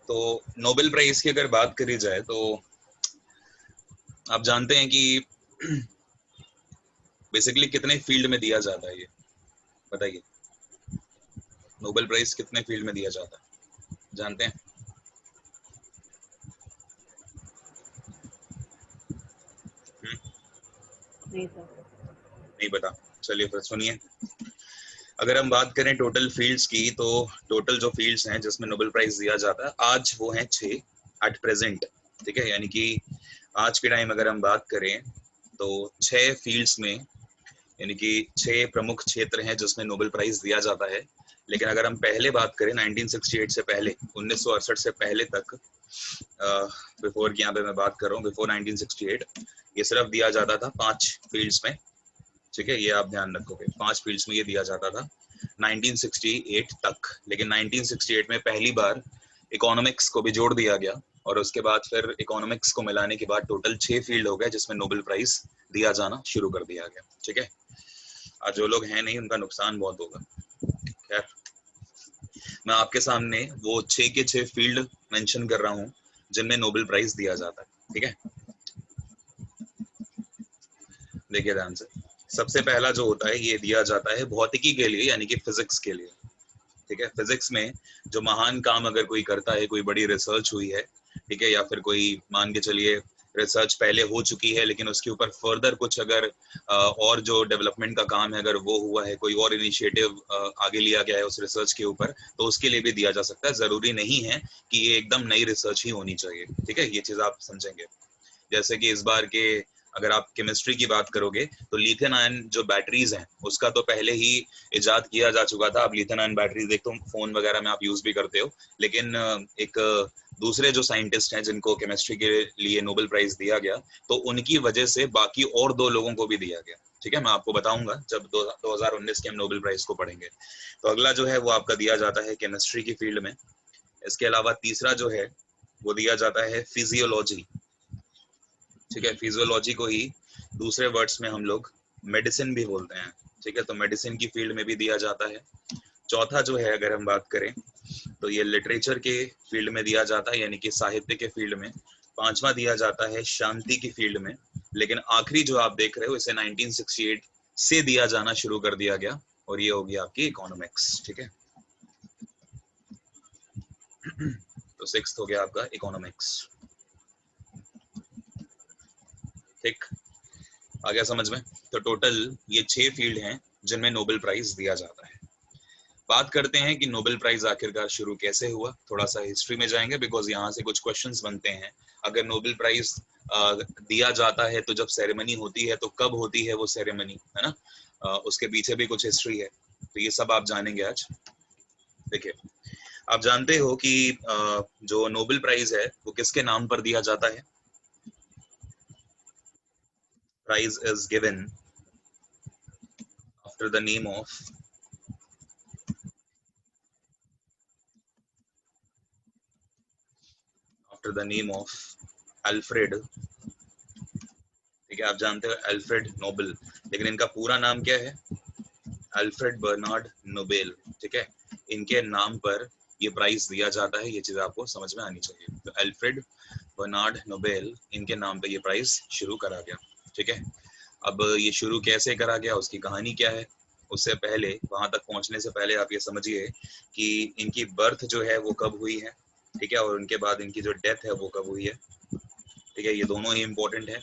तो Nobel prize की अगर बात करी जाए तो आप जानते हैं कि बेसिकली कितने फील्ड में दिया जाता है, ये बताइए। नोबेल प्राइज कितने फील्ड में दिया जाता है, जानते हैं? नहीं सर। नहीं पता। चलिए फिर सुनिए। अगर हम बात करें टोटल फील्ड्स की, तो टोटल जो फील्ड्स हैं जिसमें नोबेल प्राइज दिया जाता है आज वो हैं 6 एट प्रेजेंट। ठीक है, यानी कि आज के टाइम अगर हम बात करें तो 6 फील्ड्स में, यानी कि 6 प्रमुख क्षेत्र हैं जिसमें नोबेल प्राइज दिया जाता है। लेकिन अगर हम पहले बात करें 1968 से पहले, 1968 से पहले तक, बिफोर की यहाँ पे मैं बात कर रहा हूँ, बिफोर 1968 ये सिर्फ दिया जाता था 5 फील्ड्स में। ठीक है, ये आप ध्यान रखोगे, 5 फील्ड्स में ये दिया जाता था 1968 तक। लेकिन 1968 में पहली बार इकोनॉमिक्स को भी जोड़ दिया गया, और उसके बाद फिर इकोनॉमिक्स को मिलाने के बाद टोटल 6 फील्ड हो गए जिसमें नोबेल प्राइज दिया जाना शुरू कर दिया गया। ठीक है, आज जो लोग हैं नहीं उनका नुकसान बहुत होगा। खैर, मैं आपके सामने वो 6 के 6 फील्ड मेंशन कर रहा हूँ जिनमें नोबेल प्राइज दिया जाता है। ठीक है, देखिए ध्यान से। सबसे पहला जो होता है ये दिया जाता है भौतिकी के लिए, यानी कि फिजिक्स के लिए। ठीक है, फिजिक्स में जो महान काम अगर कोई करता है, कोई बड़ी रिसर्च हुई है, ठीक है, या फिर कोई मान के चलिए रिसर्च पहले हो चुकी है लेकिन उसके ऊपर फर्दर कुछ अगर और जो डेवलपमेंट का काम है अगर वो हुआ है, कोई और इनिशिएटिव आगे लिया गया है उस रिसर्च के ऊपर, तो उसके लिए भी दिया जा सकता है। जरूरी नहीं है कि ये एकदम नई रिसर्च ही होनी चाहिए। ठीक है, ये चीज आप समझेंगे। जैसे कि इस बार के अगर आप केमिस्ट्री की बात करोगे तो लिथियम आयन जो बैटरीज हैं उसका तो पहले ही इजाद किया जा चुका था। अब लिथियम आयन बैटरीज एक तो फोन वगैरह में आप यूज भी करते हो, लेकिन एक दूसरे जो साइंटिस्ट हैं जिनको केमिस्ट्री के लिए नोबेल प्राइज दिया गया, तो उनकी वजह से बाकी और 2 लोगों को भी दिया गया। ठीक है, मैं आपको बताऊंगा जब 2019 के हम नोबेल प्राइज को पढ़ेंगे। तो अगला जो है वो आपका दिया जाता है केमिस्ट्री की फील्ड में। इसके अलावा तीसरा जो है वो दिया जाता है फिजियोलॉजी। ठीक है, फिजियोलॉजी को ही दूसरे वर्ड्स में हम लोग मेडिसिन भी बोलते हैं। ठीक है, तो मेडिसिन की फील्ड में भी दिया जाता है। चौथा जो है अगर हम बात करें तो ये लिटरेचर के फील्ड में दिया जाता है, यानी कि साहित्य के फील्ड में। पांचवा दिया जाता है शांति की फील्ड में। लेकिन आखिरी जो आप देख रहे हो इसे 1968 से दिया जाना शुरू कर दिया गया, और ये होगी आपकी इकोनॉमिक्स। ठीक है, तो 6th हो गया आपका इकोनॉमिक्स। ठीक, आ गया समझ में? तो टोटल ये 6 फील्ड हैं जिनमें नोबेल प्राइज दिया जाता है। बात करते हैं कि नोबेल प्राइज आखिरकार शुरू कैसे हुआ। थोड़ा सा हिस्ट्री में जाएंगे बिकॉज यहाँ से कुछ क्वेश्चंस बनते हैं। अगर नोबेल प्राइज दिया जाता है तो जब सेरेमनी होती है तो कब होती है वो सेरेमनी, है ना? उसके पीछे भी कुछ हिस्ट्री है, तो ये सब आप जानेंगे आज। देखिए, आप जानते हो कि जो नोबेल प्राइज है वो किसके नाम पर दिया जाता है? Prize is given after the name of Alfred. ठीक है, आप जानते हो अल्फ्रेड नोबेल, लेकिन इनका पूरा नाम क्या है? Alfred Bernard Nobel. ठीक है, इनके नाम पर ये प्राइज दिया जाता है, ये चीज आपको समझ में आनी चाहिए। तो अल्फ्रेड बर्नार्ड नोबेल, इनके नाम पे ये प्राइज शुरू करा गया। ठीक है, अब ये शुरू कैसे करा गया, उसकी कहानी क्या है, उससे पहले, वहां तक पहुंचने से पहले आप ये समझिए कि इनकी बर्थ जो है वो कब हुई है। ठीक है, और उनके बाद इनकी जो डेथ है वो कब हुई है। ठीक है, ये दोनों ही इम्पोर्टेंट है।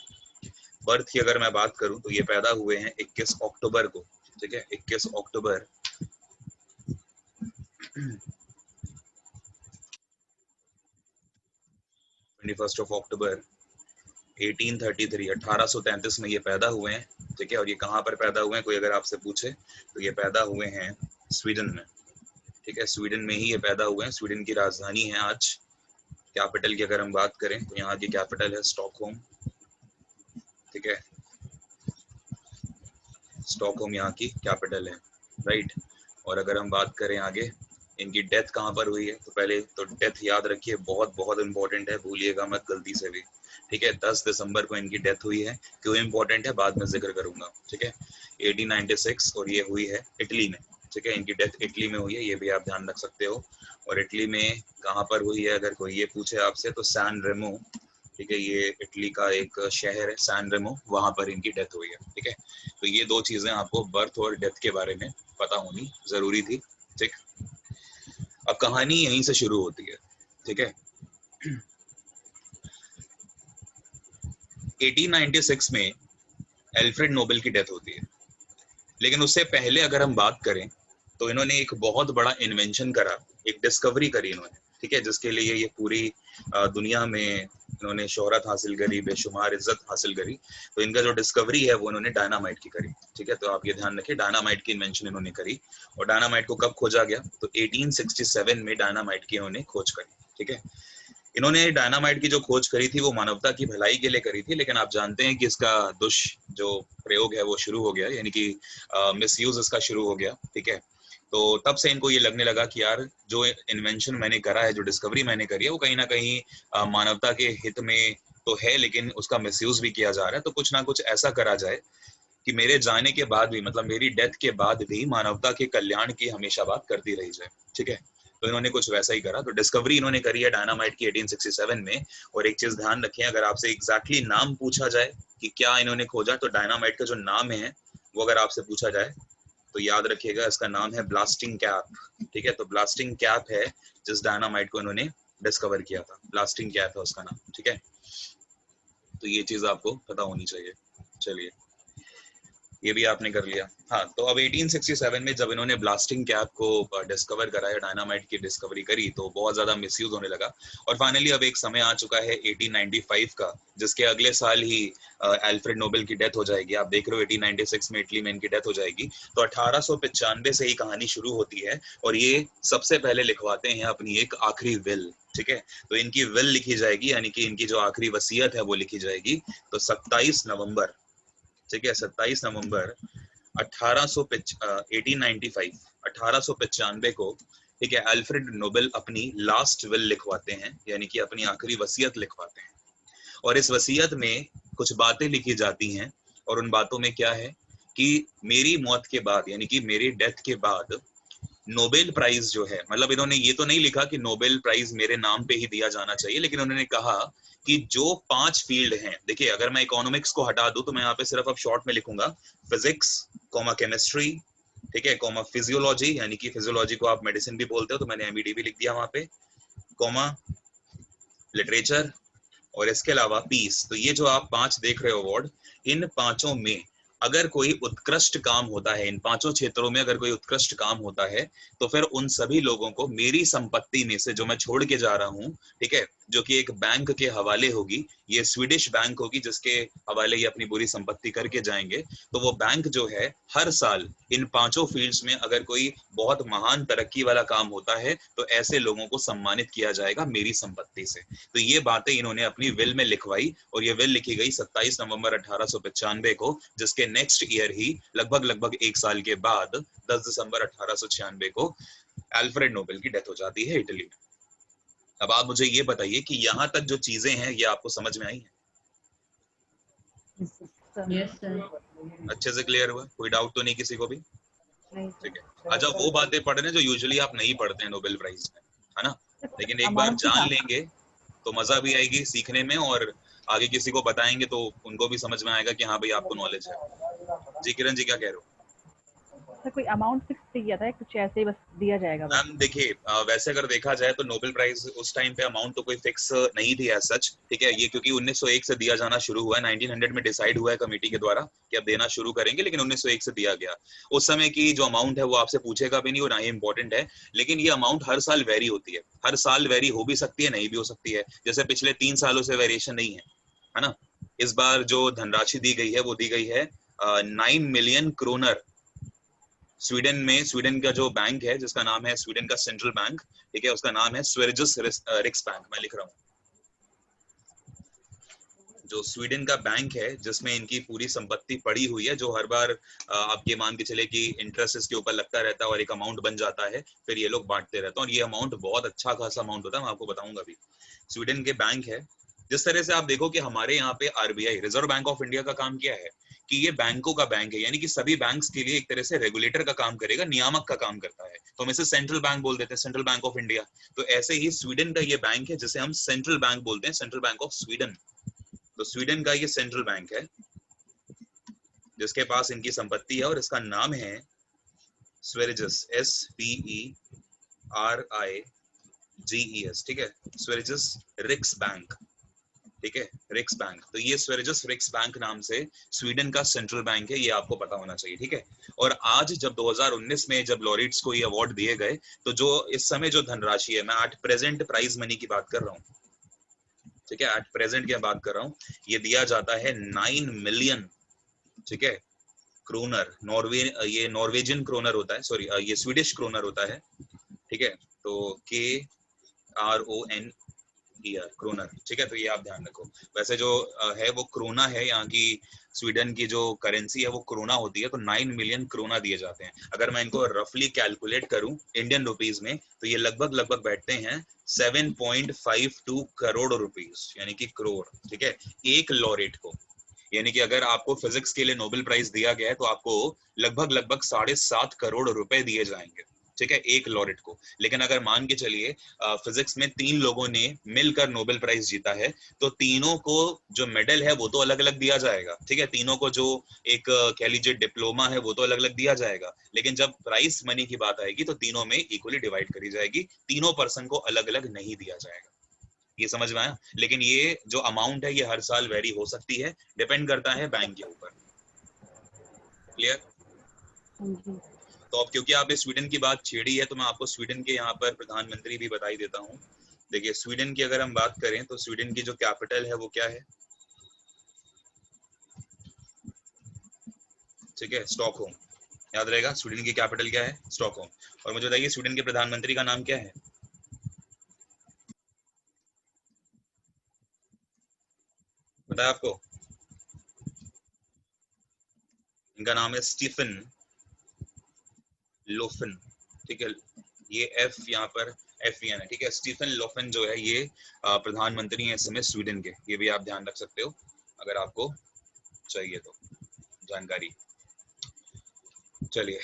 बर्थ की अगर मैं बात करूं तो ये पैदा हुए हैं 21 अक्टूबर को। ठीक है, 21 अक्टूबर 21 अक्टूबर 1833, 1833 में ये पैदा हुए हैं। ठीक है, और ये कहाँ पर पैदा हुए हैं, कोई अगर आपसे पूछे तो ये पैदा हुए हैं स्वीडन में। ठीक है, स्वीडन में ही ये पैदा हुए हैं। स्वीडन की राजधानी है आज। कैपिटल की अगर हम बात करें तो यहाँ की कैपिटल है स्टॉकहोम। ठीक है, स्टॉकहोम यहाँ की कैपिटल है, राइट। और अगर हम बात करें आगे इनकी डेथ कहाँ पर हुई है, तो पहले तो डेथ याद रखिए, बहुत बहुत इंपॉर्टेंट है, भूलिएगा मत गलती से भी। ठीक है, 10 दिसंबर को इनकी डेथ हुई है। क्यों इंपॉर्टेंट है बाद में जिक्र करूंगा। ठीक है, 1896, और ये हुई है इटली में। ठीक है। इनकी डेथ इटली में हुई है, ये भी आप ध्यान रख सकते हो। और इटली में कहाँ पर हुई है अगर कोई ये पूछे आपसे तो सैन रेमो, ठीक है, ये इटली का एक शहर है सैन रेमो, वहां पर इनकी डेथ हुई है। ठीक है, तो ये दो चीजें आपको बर्थ और डेथ के बारे में पता होनी जरूरी थी। ठीक, अब कहानी यहीं से शुरू होती है। ठीक है, 1896 में एल्फ्रेड नोबेल की डेथ होती है, लेकिन उससे पहले अगर हम बात करें तो इन्होंने एक बहुत बड़ा इन्वेंशन करा, एक डिस्कवरी करी इन्होंने। ठीक है, जिसके लिए ये पूरी दुनिया में इन्होंने शोहरत हासिल करी, बेशुमार इज्जत हासिल करी। तो इनका जो डिस्कवरी है वो इन्होंने डायनामाइट की करी। ठीक है, तो आप ये ध्यान रखें, डायनामाइट की इन्वेंशन इन्होंने करी। और डायनामाइट को कब खोजा गया, तो 1867 में डायनामाइट की इन्होंने खोज करी। ठीक है, इन्होंने डायनामाइट की जो खोज करी थी वो मानवता की भलाई के लिए करी थी, लेकिन आप जानते हैं कि इसका जो प्रयोग है वो शुरू हो गया, यानी कि मिसयूज इसका शुरू हो गया। ठीक है, तो तब से इनको ये लगने लगा कि यार जो इन्वेंशन मैंने करा है, जो डिस्कवरी मैंने करी है, वो कहीं ना कहीं मानवता के हित में तो है, लेकिन उसका मिसयूज भी किया जा रहा है। तो कुछ ना कुछ ऐसा करा जाए कि मेरे जाने के बाद भी, मतलब मेरी डेथ के बाद भी मानवता के कल्याण की हमेशा बात करती रही जाए। ठीक है, तो इन्होंने कुछ वैसा ही करा। तो डिस्कवरी इन्होंने करी है डायनामाइट की 1867 में। और एक चीज ध्यान रखें, अगर आपसे एग्जैक्टली नाम पूछा जाए कि क्या इन्होंने खोजा, तो डायनामाइट का जो नाम है वो अगर आपसे पूछा जाए तो याद रखिएगा, इसका नाम है ब्लास्टिंग कैप। ठीक है, तो ब्लास्टिंग कैप है जिस डायनामाइट को इन्होंने डिस्कवर किया था, ब्लास्टिंग कैप है उसका नाम। ठीक है, तो ये चीज आपको पता होनी चाहिए। चलिए, ये भी आपने कर लिया। हाँ, तो अब 1867 में जब इन्होंने ब्लास्टिंग कैप को डिस्कवर करा है, डायनामाइट की डिस्कवरी करी, तो बहुत ज्यादा मिसयूज होने लगा। और फाइनली अब एक समय आ चुका है 1895 का, जिसके अगले साल ही एल्फ्रेड नोबेल की डेथ हो जाएगी। आप देख रहे हो 1896 में इटली में इनकी डेथ हो जाएगी। तो 1895 से ही कहानी शुरू होती है, और ये सबसे पहले लिखवाते हैं अपनी एक आखिरी विल। ठीक है, तो इनकी विल लिखी जाएगी, यानी कि इनकी जो आखिरी वसीयत है वो लिखी जाएगी। तो 27 नवंबर, ठीक है, 27 नवंबर 1895 को, ठीक है, अल्फ्रेड नोबेल अपनी लास्ट विल लिखवाते हैं, यानी कि अपनी आखिरी वसीयत लिखवाते हैं। और इस वसीयत में कुछ बातें लिखी जाती हैं, और उन बातों में क्या है कि मेरी मौत के बाद, यानी कि मेरी डेथ के बाद नोबेल प्राइज जो है, मतलब इन्होंने ये तो नहीं लिखा कि नोबेल प्राइज मेरे नाम पे ही दिया जाना चाहिए, लेकिन उन्होंने कहा कि जो 5 फील्ड हैं, देखिए अगर मैं इकोनॉमिक्स को हटा दूं तो मैं यहाँ पे सिर्फ अब शॉर्ट में लिखूंगा फिजिक्स, कॉमा केमिस्ट्री, ठीक है, कॉमा फिजियोलॉजी, यानी कि फिजियोलॉजी को आप मेडिसिन भी बोलते हो तो मैंने एमईडी भी लिख दिया वहां पे, कॉमा लिटरेचर, और इसके अलावा पीस। तो ये जो आप 5 देख रहे हो अवार्ड, इन 5 में अगर कोई उत्कृष्ट काम होता है, इन 5 क्षेत्रों में अगर कोई उत्कृष्ट काम होता है, तो फिर उन सभी लोगों को मेरी संपत्ति में से, जो मैं छोड़ के जा रहा हूं, ठीक है, जो कि एक बैंक के हवाले होगी, ये स्वीडिश बैंक होगी जिसके हवाले ये अपनी पूरी संपत्ति करके जाएंगे, तो वो बैंक जो है हर साल इन 5 फील्ड्स में अगर कोई बहुत महान तरक्की वाला काम होता है तो ऐसे लोगों को सम्मानित किया जाएगा मेरी संपत्ति से। तो ये बातें इन्होंने अपनी विल में लिखवाई, और ये विल लिखी गई 27 नवंबर 1895 को, जिसके नेक्स्ट ईयर ही लगभग 1 साल के बाद 10 दिसंबर 1896 को अल्फ्रेड नोबेल की डेथ हो जाती है इटली में। अब आप मुझे ये बताइए कि यहाँ तक जो चीजें हैं ये आपको समझ में आई हैं? Yes sir. अच्छे से क्लियर हुआ? कोई डाउट तो नहीं किसी को भी? नहीं ठीक है, अच्छा वो बातें पढ़ रहे हैं जो यूजुअली आप नहीं पढ़ते हैं नोबेल प्राइज में, है ना, लेकिन एक बार जान लेंगे तो मजा भी आएगी सीखने में, और आगे किसी को बताएंगे तो उनको भी समझ में आएगा कि हाँ भाई आपको नॉलेज है। जी किरण जी, क्या कह रहे हो? सर कोई अमाउंट फिक्स नहीं किया था, कुछ ऐसे ही बस दिया जाएगा? मैम देखिए, वैसे अगर देखा जाए तो नोबेल प्राइज उस टाइम पे अमाउंट तो कोई फिक्स नहीं थी एज सच। ठीक है, ये क्योंकि 1901 से दिया जाना शुरू हुआ है, 1900 में डिसाइड हुआ है कमेटी के द्वारा कि अब देना शुरू करेंगे, लेकिन 1901 से दिया गया। उस समय की जो अमाउंट है वो आपसे पूछेगा भी नहीं और ना ही इम्पोर्टेंट है, लेकिन ये अमाउंट हर साल वेरी होती है, हर साल वेरी हो भी सकती है, नहीं भी हो सकती है। जैसे पिछले 3 सालों से वेरिएशन नहीं है ना। इस बार जो धनराशि दी गई है वो दी गई है 9 मिलियन क्रोनर। स्वीडन में, स्वीडन का जो बैंक है जिसका नाम है स्वीडन का सेंट्रल बैंक, ठीक है, उसका नाम है स्वेरिजस रिक्स बैंक, मैं लिख रहा हूँ। जो स्वीडन का बैंक है जिसमें इनकी पूरी संपत्ति पड़ी हुई है, जो हर बार आप ये मान के चले कि इंटरेस्ट इसके ऊपर लगता रहता है और एक अमाउंट बन जाता है, फिर ये लोग बांटते रहते हैं, और ये अमाउंट बहुत अच्छा खासा अमाउंट होता है, मैं आपको बताऊंगा भी। स्वीडन के बैंक है। जिस तरह से आप देखो कि हमारे यहाँ पे RBI, reserve bank of India का काम क्या है कि ये बैंकों का बैंक है, यानी कि सभी बैंक्स के लिए एक तरह से रेगुलेटर का काम करेगा, नियामक का काम करता है, तो हम इसे सेंट्रल बैंक बोल देते हैं, सेंट्रल बैंक ऑफ इंडिया। तो ऐसे ही स्वीडन का ये बैंक है जिसे हम सेंट्रल बैंक बोलते हैं, सेंट्रल बैंक ऑफ स्वीडन। तो स्वीडन का ये सेंट्रल बैंक है जिसके पास इनकी संपत्ति है और इसका नाम है स्वेरिजस, SVERIGES, ठीक है, स्वेरिजस रिक्स बैंक, ठीक है, रिक्स बैंक। तो ये स्वेरिजस रिक्स बैंक नाम से स्वीडन का सेंट्रल बैंक है, ये आपको पता होना चाहिए, ठीक है। और आज जब 2019 में जब लॉरिट्स को ये अवार्ड दिए गए, तो जो इस समय जो धनराशि है, मैं एट प्रेजेंट प्राइज मनी की बात कर रहा हूँ, ठीक है, एट प्रेजेंट की बात कर रहा हूँ, ये दिया जाता है 9 मिलियन, ठीक है, क्रोनर। ये नॉर्वेजियन क्रोनर होता है, सॉरी ये स्वीडिश क्रोनर होता है, ठीक है। तो KRON क्रोनर, ठीक है, तो ये आप ध्यान रखो। वैसे जो है वो क्रोना है, यहाँ की स्वीडन की जो करेंसी है वो क्रोना होती है, तो 9 मिलियन क्रोना दिए जाते हैं। अगर मैं इनको रफली कैलकुलेट करूं इंडियन रुपीस में, तो ये लगभग बैठते हैं 7.52 करोड़ रुपीस, यानी कि करोड़, ठीक है, एक लॉरेट को। यानी कि अगर आपको फिजिक्स के लिए नोबेल प्राइज दिया गया है तो आपको लगभग 7.5 करोड़ रुपए दिए जाएंगे, ठीक है, एक लॉरेट को। लेकिन अगर मान के चलिए फिजिक्स में 3 लोगों ने मिलकर नोबेल प्राइज जीता है, तो तीनों को जो मेडल है वो तो अलग अलग दिया जाएगा, ठीक है, तीनों को जो एक कह लीजिए डिप्लोमा है वो तो अलग अलग दिया जाएगा। लेकिन जब प्राइज मनी की बात आएगी तो तीनों में इक्वली डिवाइड करी जाएगी, तीनों पर्सन को अलग अलग नहीं दिया जाएगा। ये समझ में आया? लेकिन ये जो अमाउंट है ये हर साल वेरी हो सकती है, डिपेंड करता है बैंक के ऊपर। क्लियर? तो अब क्योंकि आपने स्वीडन की बात छेड़ी है तो मैं आपको स्वीडन के यहाँ पर प्रधानमंत्री भी बताई देता हूँ। देखिए स्वीडन की अगर हम बात करें तो स्वीडन की जो कैपिटल है वो क्या है, ठीक है, स्टॉकहोम। याद रहेगा स्वीडन की कैपिटल क्या है, स्टॉकहोम। और मुझे बताइए स्वीडन के प्रधानमंत्री का नाम क्या है? बताया आपको? इनका नाम है स्टीफन लोफन, ठीक है, ये एफ यहाँ पर FEN है, ठीक है। स्टीफन लोफन जो है ये प्रधानमंत्री हैं इस समय स्वीडन के, ये भी आप ध्यान रख सकते हो अगर आपको चाहिए तो जानकारी। चलिए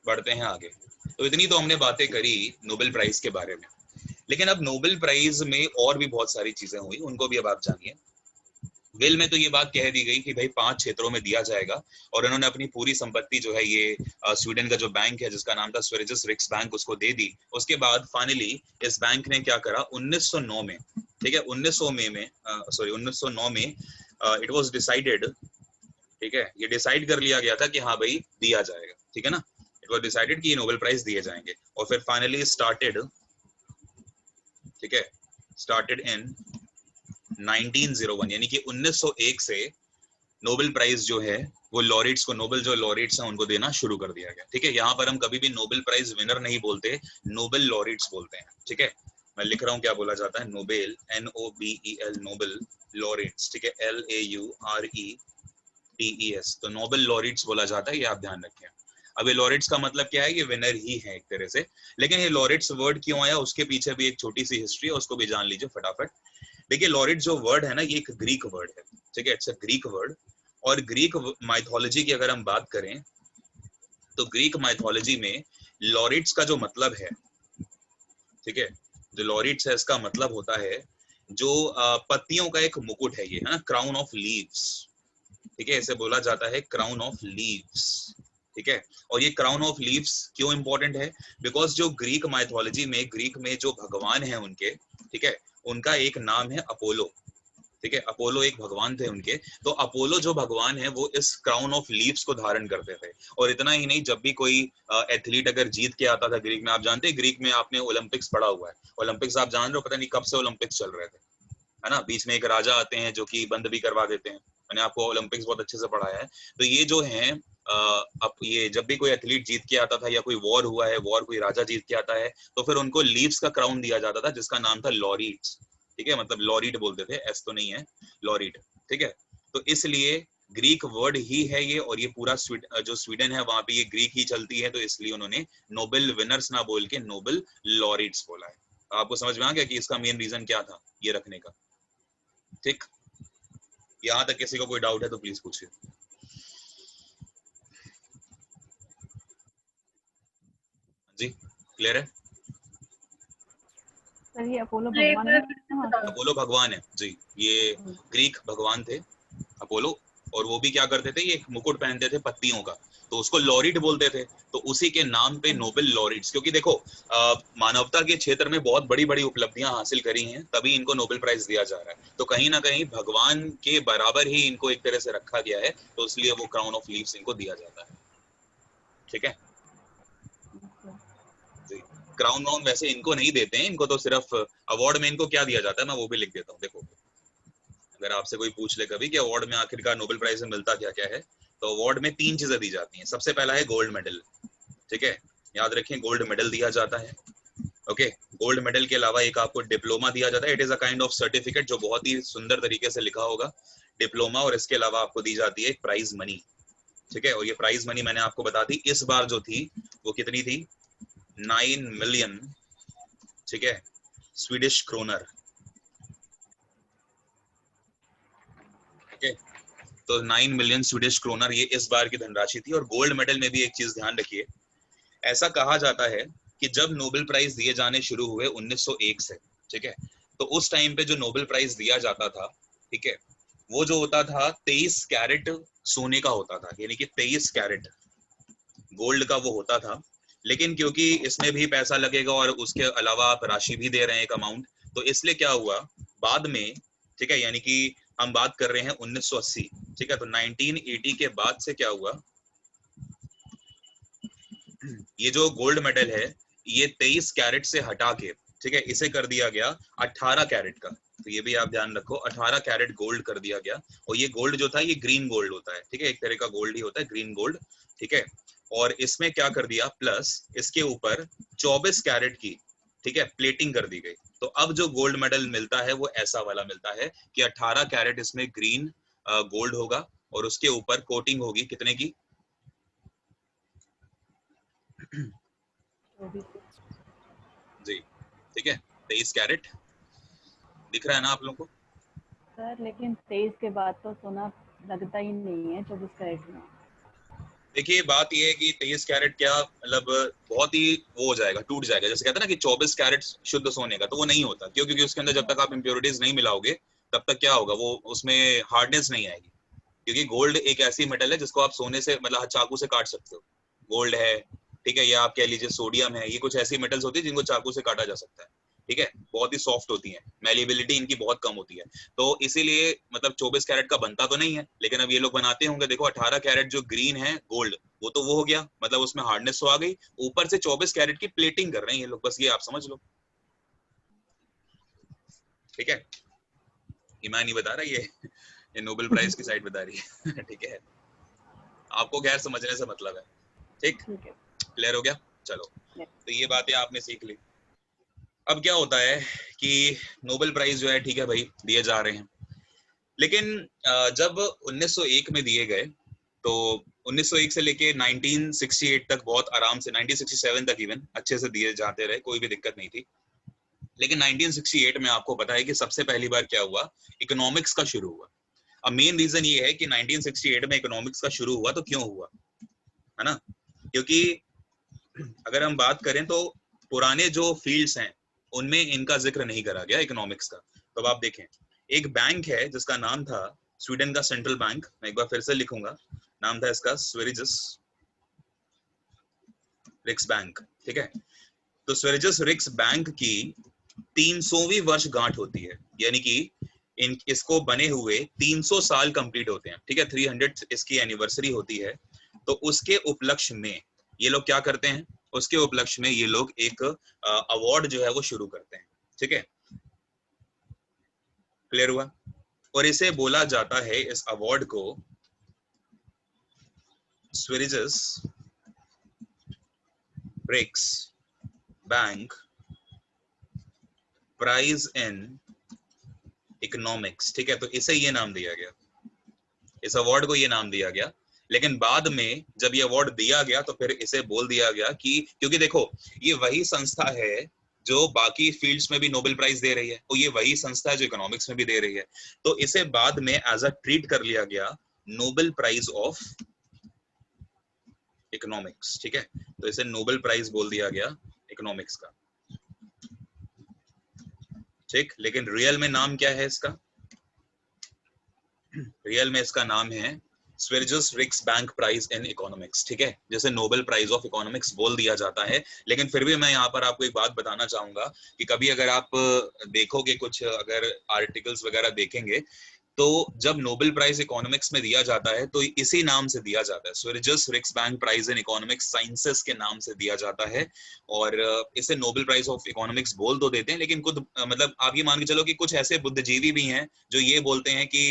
बढ़ते हैं आगे। तो इतनी तो हमने बातें करी नोबेल प्राइज के बारे में, लेकिन अब नोबेल प्राइज में और भी बहुत सारी चीजें हुई, उनको भी अब आप जानिए। विल में तो ये बात कह दी गई कि भाई 5 क्षेत्रों में दिया जाएगा, और इन्होंने अपनी पूरी संपत्ति जो है ये स्वीडन का जो बैंक है जिसका नाम था स्वेरिजस रिक्स बैंक उसको दे दी। उसके बाद फाइनली इस बैंक ने क्या करा 1909 में, ठीक है, 1909 में इट वाज डिसाइडेड, ठीक है, ये डिसाइड कर लिया गया था कि हाँ भाई दिया जाएगा, ठीक है ना, इट वाज डिसाइडेड कि ये नोबेल प्राइज दिए जाएंगे। और फिर फाइनली स्टार्टेड, ठीक है, स्टार्टेड इन 1901, यानी कि 1901 से नोबेल प्राइज जो है वो लॉरेट्स को, नोबेल जो लॉरेट्स हैं उनको देना शुरू कर दिया गया, ठीक है। यहाँ पर हम कभी भी नोबेल प्राइज विनर नहीं बोलते, नोबेल लॉरेट्स बोलते हैं, ठीक है। मैं लिख रहा हूँ क्या बोला जाता है, नोबेल, NOBEL, नोबेल लॉरेट्स, ठीक है, LAURETES, तो नोबेल लॉरेट्स बोला जाता है, ये आप ध्यान रखें। अब ये लॉरेट्स का मतलब क्या है, ये विनर ही है एक तरह से। लेकिन ये लॉरेट्स वर्ड क्यों आया उसके पीछे भी एक छोटी सी हिस्ट्री है, उसको भी जान लीजिए फटाफट। देखिए लॉरेट जो वर्ड है ना ये एक ग्रीक वर्ड है, ठीक है, इट्स अ ग्रीक वर्ड। और ग्रीक माइथोलॉजी की अगर हम बात करें तो ग्रीक माइथोलॉजी में लॉरेट्स का जो मतलब है, ठीक है, जो लॉरेट्स है इसका मतलब होता है जो पत्तियों का एक मुकुट है, ये है ना, क्राउन ऑफ लीव्स, ठीक है, इसे बोला जाता है क्राउन ऑफ लीव्स, ठीक है। और ये क्राउन ऑफ लीव्स क्यों इंपॉर्टेंट है, बिकॉज जो ग्रीक माइथोलॉजी में, ग्रीक में जो भगवान है उनके, ठीक है, उनका एक नाम है अपोलो, ठीक है, अपोलो एक भगवान थे उनके। तो अपोलो जो भगवान है वो इस क्राउन ऑफ लीव्स को धारण करते थे। और इतना ही नहीं, जब भी कोई एथलीट अगर जीत के आता था ग्रीक में, आप जानते हैं ग्रीक में आपने ओलंपिक्स पढ़ा हुआ है, ओलंपिक्स आप जान रहे हो, पता नहीं कब से ओलंपिक्स चल रहे थे, है ना, बीच में एक राजा आते हैं जो कि बंद भी करवा देते हैं। मैंने आपको ओलंपिक्स बहुत अच्छे से पढ़ाया है। तो ये जो है अब ये जब भी कोई एथलीट जीत के आता था या कोई वॉर हुआ है, वॉर कोई राजा जीत के आता है, तो फिर उनको लीव्स का क्राउन दिया जाता था जिसका नाम था लॉरीट्स, ठीक है, मतलब लॉरीट बोलते थे, एस तो नहीं है, लॉरीट, ठीक है। तो इसलिए ग्रीक वर्ड ही है ये, और ये पूरा जो स्वीडन है वहां पे ये ग्रीक ही चलती है, तो इसलिए उन्होंने नोबेल विनर्स ना बोल के नोबेल लॉरीट्स बोला है। आपको समझ में आ गया कि इसका मेन रीजन क्या था ये रखने का, ठीक। यहाँ तक किसी को कोई डाउट है तो प्लीज पूछिए। जी क्लियर है? सर ये अपोलो भगवान है वहाँ पे? अपोलो भगवान है जी, ये ग्रीक भगवान थे अपोलो, और वो भी क्या करते थे, ये एक मुकुट पहनते थे पत्तियों का, तो उसको लॉरिड बोलते थे, तो उसी के नाम पे नोबेल लॉरिड्स, क्योंकि देखो मानवता के क्षेत्र में बहुत बड़ी बड़ी उपलब्धियां हासिल करी हैं, तभी इनको नोबेल प्राइज दिया जा रहा है, तो कहीं ना कहीं भगवान के बराबर ही इनको एक तरह से रखा गया है, तो इसलिए वो क्राउन ऑफ लीव्स इनको दिया जाता है। ठीक है जी। क्राउन वाउन वैसे इनको नहीं देते हैं, इनको तो सिर्फ अवार्ड में इनको क्या दिया जाता है, मैं वो भी लिख देता हूँ, देखो अगर आपसे कोई पूछ ले कभी कि अवार्ड में आखिरकार नोबेल प्राइज में मिलता क्या क्या है, तो अवार्ड में 3 चीजें दी जाती हैं। सबसे पहला है गोल्ड मेडल, ठीक है, याद रखें गोल्ड मेडल दिया जाता है। ओके, गोल्ड मेडल के अलावा एक आपको डिप्लोमा दिया जाता है, it is a kind of certificate जो बहुत ही सुंदर तरीके से लिखा होगा, डिप्लोमा, और इसके अलावा आपको दी जाती है प्राइज मनी। ठीक है, और ये प्राइज मनी मैंने आपको बता दी इस बार जो थी वो कितनी थी, 9 मिलियन, ठीक है, स्वीडिश क्रोनर। ओके, तो 9 मिलियन स्वीडिश क्रोनर ये इस बार की धनराशि थी। और गोल्ड मेडल में भी एक चीज ध्यान रखिए, ऐसा कहा जाता है कि जब नोबेल प्राइज दिए जाने शुरू हुए 1901 से, ठीक है, तो उस टाइम पे जो नोबेल प्राइज दिया जाता था, ठीक है, वो जो होता था 23 कैरेट सोने का होता था, यानी कि 23 कैरेट गोल्ड का वो होता था। लेकिन क्योंकि इसमें भी पैसा लगेगा और उसके अलावा आप राशि भी दे रहे हैं एक अमाउंट, तो इसलिए क्या हुआ बाद में, ठीक है, यानी कि हम बात कर रहे हैं 1980, ठीक है, तो 1980 के बाद से क्या हुआ, ये जो गोल्ड मेडल है ये 23 कैरेट से हटा के, ठीक है, इसे कर दिया गया 18 कैरेट का। तो ये भी आप ध्यान रखो, 18 कैरेट गोल्ड कर दिया गया। और ये गोल्ड जो था ये ग्रीन गोल्ड होता है, ठीक है, एक तरह का गोल्ड ही होता है, ग्रीन गोल्ड, ठीक है। और इसमें क्या कर दिया, प्लस इसके ऊपर 24 कैरेट की, ठीक है, प्लेटिंग कर दी गई। तो अब जो गोल्ड मेडल मिलता है वो ऐसा वाला मिलता है कि 18 कैरेट इसमें ग्रीन गोल्ड होगा, और उसके ऊपर कोटिंग होगी कितने की, जी, ठीक है, 23 कैरेट, दिख रहा है ना आप लोगों को? सर लेकिन 23 के बाद तो सोना लगता ही नहीं है 24 कैरेट में। देखिए बात ये है कि 23 कैरेट क्या मतलब बहुत ही वो हो जाएगा, टूट जाएगा, जैसे कहते हैं ना कि 24 कैरेट शुद्ध सोने का, तो वो नहीं होता, क्यों, क्योंकि उसके अंदर जब तक आप इम्प्योरिटीज नहीं मिलाओगे तब तक क्या होगा, वो उसमें हार्डनेस नहीं आएगी, क्योंकि गोल्ड एक ऐसी मेटल है जिसको आप सोने से मतलब चाकू से काट सकते हो, गोल्ड है, ठीक है, या आप कह लीजिए सोडियम है, ये कुछ ऐसी मेटल्स होती है जिनको चाकू से काटा जा सकता है, ठीक है, बहुत ही सॉफ्ट होती है, मेलिबिलिटी इनकी बहुत कम होती है, तो इसीलिए मतलब 24 कैरेट का बनता तो नहीं है, लेकिन अब ये लोग बनाते होंगे, देखो 18 कैरेट जो ग्रीन है गोल्ड वो तो वो हो गया, मतलब उसमें हार्डनेस तो आ गई, ऊपर से 24 कैरेट की प्लेटिंग कर रहे हैं ये लोग, बस ये आप समझ लो, ठीक है, ये मैं नहीं बता रहा, ये नोबेल प्राइज की साइड बता रही है ठीक है, आपको गैर समझने से मतलब है, ठीक, क्लियर हो गया, चलो, तो ये बातें आपने सीख ली। अब क्या होता है कि नोबेल प्राइज जो है, ठीक है भाई, दिए जा रहे हैं, लेकिन जब 1901 में दिए गए, तो 1901 से लेके 1968 तक बहुत आराम से, 1967 तक इवन अच्छे से दिए जाते रहे, कोई भी दिक्कत नहीं थी। लेकिन 1968 में आपको पता है कि सबसे पहली बार क्या हुआ, इकोनॉमिक्स का शुरू हुआ। अब मेन रीजन ये है कि 1968 में इकोनॉमिक्स का शुरू हुआ, तो क्यों हुआ, है ना, क्योंकि अगर हम बात करें तो पुराने जो फील्ड्स हैं उनमें इनका जिक्र नहीं करा गया इकोनॉमिक्स का। तो अब आप देखें, एक बैंक है जिसका नाम था स्वीडन का सेंट्रल बैंक, मैं एक बार फिर से लिखूंगा, नाम था इसका स्वेरिजस रिक्स बैंक, ठीक है, तो स्वेरिजस रिक्स बैंक की 300वीं वर्षगांठ होती है, यानी कि इसको बने हुए 300 साल कंप्लीट होते हैं, ठीक है, 300 इसकी एनिवर्सरी होती है, तो उसके उपलक्ष्य में ये लोग क्या करते हैं, उसके उपलक्ष्य में ये लोग एक अवार्ड जो है वो शुरू करते हैं, ठीक है, क्लियर हुआ, और इसे बोला जाता है, इस अवार्ड को स्वेरिजस रिक्स बैंक प्राइज इन इकोनॉमिक्स, ठीक है, तो इसे ये नाम दिया गया, इस अवार्ड को ये नाम दिया गया। लेकिन बाद में जब ये अवार्ड दिया गया तो फिर इसे बोल दिया गया कि, क्योंकि देखो ये वही संस्था है जो बाकी फील्ड्स में भी नोबेल प्राइज दे रही है, और ये वही संस्था है जो इकोनॉमिक्स में भी दे रही है, तो इसे बाद में एज अ ट्रीट कर लिया गया नोबेल प्राइज ऑफ इकोनॉमिक्स, ठीक है। तो इसे नोबेल प्राइज बोल दिया गया इकोनॉमिक्स का, ठीक। लेकिन रियल में नाम क्या है इसका? रियल में इसका नाम है Sveriges Riksbank prize in economics, ठीक है। जैसे नोबेल प्राइज ऑफ इकोनॉमिक्स बोल दिया जाता है, लेकिन फिर भी मैं यहाँ पर आपको एक बात बताना चाहूंगा कि कभी अगर आप देखोगे कुछ अगर आर्टिकल्स वगैरह देखेंगे, तो जब नोबेल प्राइज इकोनॉमिक्स में दिया जाता है तो इसी नाम से दिया जाता है, Sveriges Riksbank prize in economics sciences के नाम से दिया जाता है। और इसे नोबेल प्राइज ऑफ इकोनॉमिक्स बोल तो देते हैं, लेकिन खुद मतलब आप ये मान के चलो कि कुछ ऐसे बुद्धिजीवी भी हैं जो ये बोलते हैं कि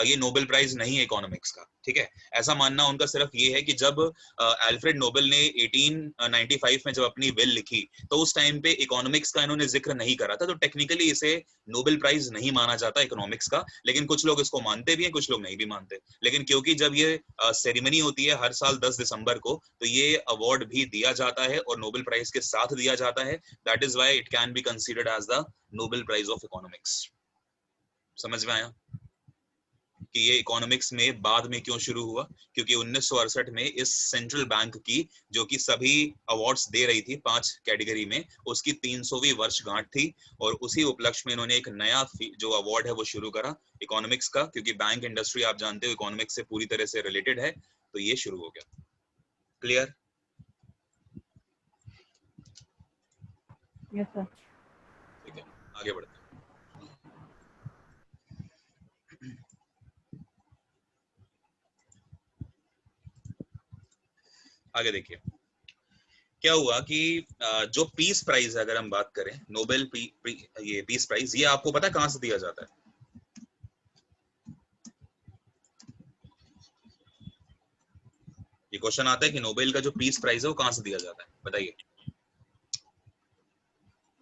ये नोबेल प्राइज नहीं है इकोनॉमिक्स का, ठीक है। ऐसा मानना उनका सिर्फ ये है कि जब अल्फ्रेड नोबेल ने 1895 में जब अपनी विल लिखी, तो उस टाइम पे इकोनॉमिक्स का इन्होंने जिक्र नहीं करा था, तो टेक्निकली इसे नोबेल प्राइज नहीं माना जाता इकोनॉमिक्स का। लेकिन कुछ लोग इसको मानते भी हैं, कुछ लोग नहीं भी मानते। लेकिन क्योंकि जब ये सेरेमनी होती है हर साल 10 दिसंबर को, तो ये अवार्ड भी दिया जाता है और नोबेल प्राइज के साथ दिया जाता है। That is why it can be considered as the Nobel prize of economics. समझ में आया कि ये इकोनॉमिक्स में बाद में क्यों शुरू हुआ? क्योंकि 1968 में इस सेंट्रल बैंक की, जो कि सभी अवार्ड्स दे रही थी 5 कैटेगरी में, उसकी 300वीं वर्षगांठ थी, और उसी उपलक्ष्य में इन्होंने एक नया जो अवार्ड है वो शुरू करा इकोनॉमिक्स का, क्योंकि बैंक इंडस्ट्री आप जानते हो इकोनॉमिक्स से पूरी तरह से रिलेटेड है, तो ये शुरू हो गया। क्लियर? Yes sir. ठीक है, आगे बढ़ते हैं। आगे देखिए क्या हुआ कि जो पीस प्राइज अगर हम बात करें, नोबेल ये पीस प्राइज, ये आपको पता है कहां से दिया जाता है? ये क्वेश्चन आता है कि नोबेल का जो पीस प्राइज है वो कहां से दिया जाता है, बताइए।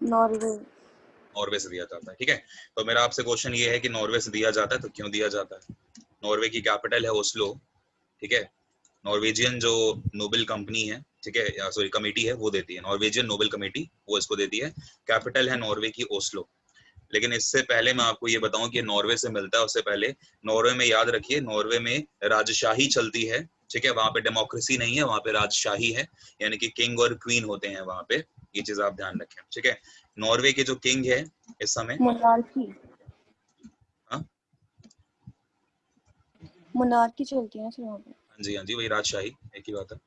नॉर्वे। नॉर्वे से दिया जाता है, ठीक है। तो मेरा आपसे क्वेश्चन ये है कि नॉर्वे से दिया जाता है तो क्यों दिया जाता है? नॉर्वे की कैपिटल है ओस्लो, ठीक है। नॉर्वेजियन जो नोबेल कंपनी है, ठीक है, या सॉरी कमेटी है, वो देती है, नॉर्वेजियन नोबेल कमेटी, वो इसको देती है। कैपिटल है नॉर्वे की ओस्लो। लेकिन इससे पहले मैं आपको ये बताऊं कि नॉर्वे से मिलता है, उससे पहले नॉर्वे में याद रखिए, नॉर्वे में राजशाही चलती है, ठीक है। वहां पे डेमोक्रेसी नहीं है, वहां पे राजशाही है, यानी कि किंग और क्वीन होते हैं वहां पे। ये चीज आप ध्यान रखें, ठीक है। नॉर्वे के जो किंग है इस समय, मोनार्की। हाँ मोनार्की चलती है ना सर वहाँ पे। हाँ जी, वही राजशाही, एक ही बात है,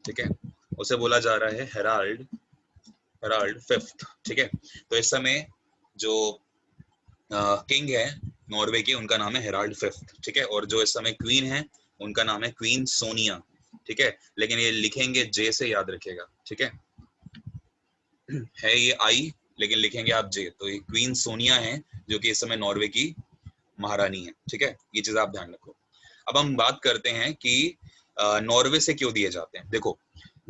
ठीक है। उसे बोला जा रहा है हेराल्ड फिफ्थ, ठीक है। तो इस समय जो किंग है नॉर्वे के, उनका नाम है हेराल्ड फिफ्थ, ठीक है। और जो इस समय क्वीन है उनका नाम है क्वीन सोनिया, ठीक है। लेकिन ये लिखेंगे जे से, याद रखिएगा, ठीक है ये आई, लेकिन लिखेंगे आप जे। तो ये क्वीन सोनिया है जो कि इस समय नॉर्वे की महारानी है, ठीक है। ये चीज आप ध्यान रखो। अब हम बात करते हैं कि नॉर्वे से क्यों दिए जाते हैं। देखो,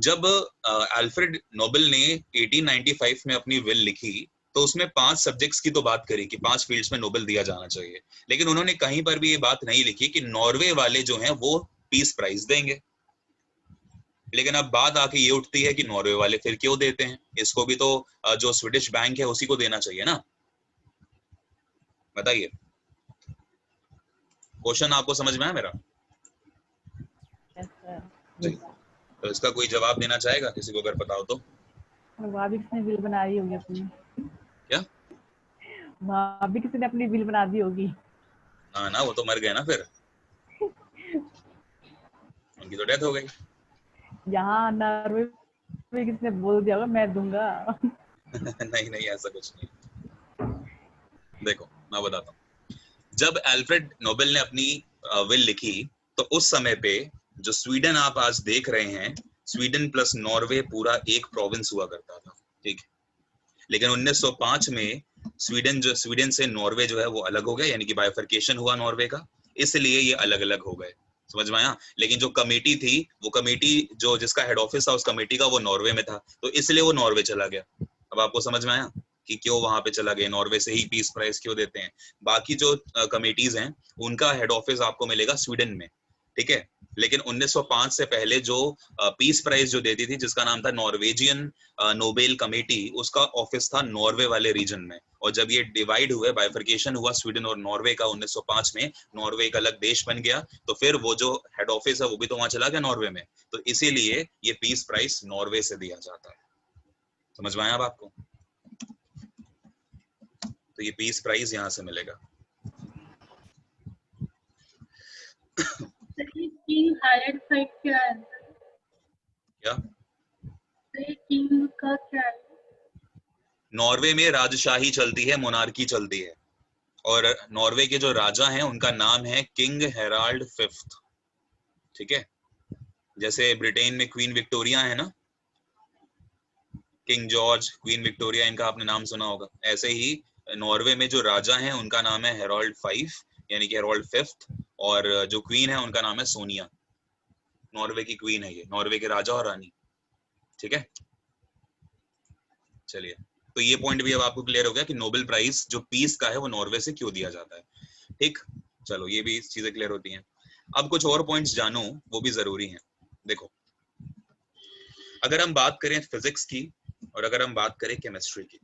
जब अल्फ्रेड नोबेल ने 1895 में अपनी विल लिखी, तो उसमें 5 सब्जेक्ट्स की तो बात करी कि 5 फील्ड्स में नोबेल दिया जाना चाहिए, लेकिन उन्होंने कहीं पर भी ये बात नहीं लिखी कि नॉर्वे वाले जो हैं वो पीस प्राइज देंगे। लेकिन अब बात आके ये उठती है कि नॉर्वे वाले फिर क्यों देते हैं? इसको भी तो जो स्वीडिश बैंक है उसी को देना चाहिए ना, बताइए। क्वेश्चन आपको समझ में आया मेरा? Yes sir. जी। तो इसका कोई जवाब देना चाहेगा किसी को अगर पता हो तो? वहाँ भी किसी ने बिल बना दी होगी अपनी। क्या? वहाँ भी किसी ने अपनी बिल बना दी होगी। हाँ ना, वो तो मर गए ना फिर, उनकी तो डेथ हो गई। यहाँ नॉर्वे में किसी ने बोल दिया होगा मैं दूंगा। नहीं नहीं, ऐसा कुछ नहीं। देखो मैं बताता हूँ, जब अल्फ्रेड नोबेल ने अपनी विल लिखी, तो उस समय पे जो स्वीडन आप आज देख रहे हैं, स्वीडन प्लस नॉर्वे पूरा एक प्रोविंस हुआ करता था, ठीक। लेकिन 1905 में स्वीडन से नॉर्वे जो है वो अलग हो गया, यानी कि बाइफर्केशन हुआ नॉर्वे का, इसलिए ये अलग अलग हो गए। समझ में आया? लेकिन जो कमेटी थी, वो कमेटी जो जिसका हेड ऑफिस था उस कमेटी का, वो नॉर्वे में था, तो इसलिए वो नॉर्वे चला गया। अब आपको समझ में आया कि क्यों वहां पे चला गया, नॉर्वे से ही पीस प्राइज क्यों देते हैं। बाकी जो कमेटीज हैं उनका हेड ऑफिस आपको मिलेगा स्वीडन में, ठीक है। लेकिन 1905 से पहले जो पीस प्राइज जो देती थी, जिसका नाम था नॉर्वेजियन नोबेल कमेटी, उसका ऑफिस था नॉर्वे वाले रीजन में, और जब ये डिवाइड हुए, बाइफर्केशन हुआ स्वीडन और नॉर्वे का 1905 में, नॉर्वे एक अलग देश बन गया, तो फिर वो जो हेड ऑफिस है वो भी तो वहां चला गया नॉर्वे में, तो इसीलिए ये पीस प्राइज नॉर्वे से दिया जाता है। समझ में आया अब आपको? तो ये पीस प्राइज यहाँ से मिलेगा। किंग हायरार्ड फाइट क्या है? क्या किंग का क्या है? नॉर्वे में राजशाही चलती है, मोनार्की चलती है, और नॉर्वे के जो राजा हैं उनका नाम है किंग हेराल्ड फिफ्थ। ठीक है, जैसे ब्रिटेन में क्वीन विक्टोरिया है ना, किंग जॉर्ज, क्वीन विक्टोरिया, इनका आपने नाम सुना होगा। ऐसे ही नॉर्वे में जो राजा हैं उनका नाम है हेराल्ड फाइव, यानी कि हेराल्ड फिफ्थ, और जो क्वीन है उनका नाम है सोनिया। नॉर्वे की क्वीन है ये, नॉर्वे के राजा और रानी। ठीक है, चलिए, तो ये पॉइंट भी अब आपको क्लियर हो गया कि नोबेल प्राइज जो पीस का है वो नॉर्वे से क्यों दिया जाता है। ठीक, चलो ये भी चीजें क्लियर होती हैं। अब कुछ और पॉइंट्स जानो, वो भी जरूरी हैं। देखो, अगर हम बात करें फिजिक्स की और अगर हम बात करें केमिस्ट्री की,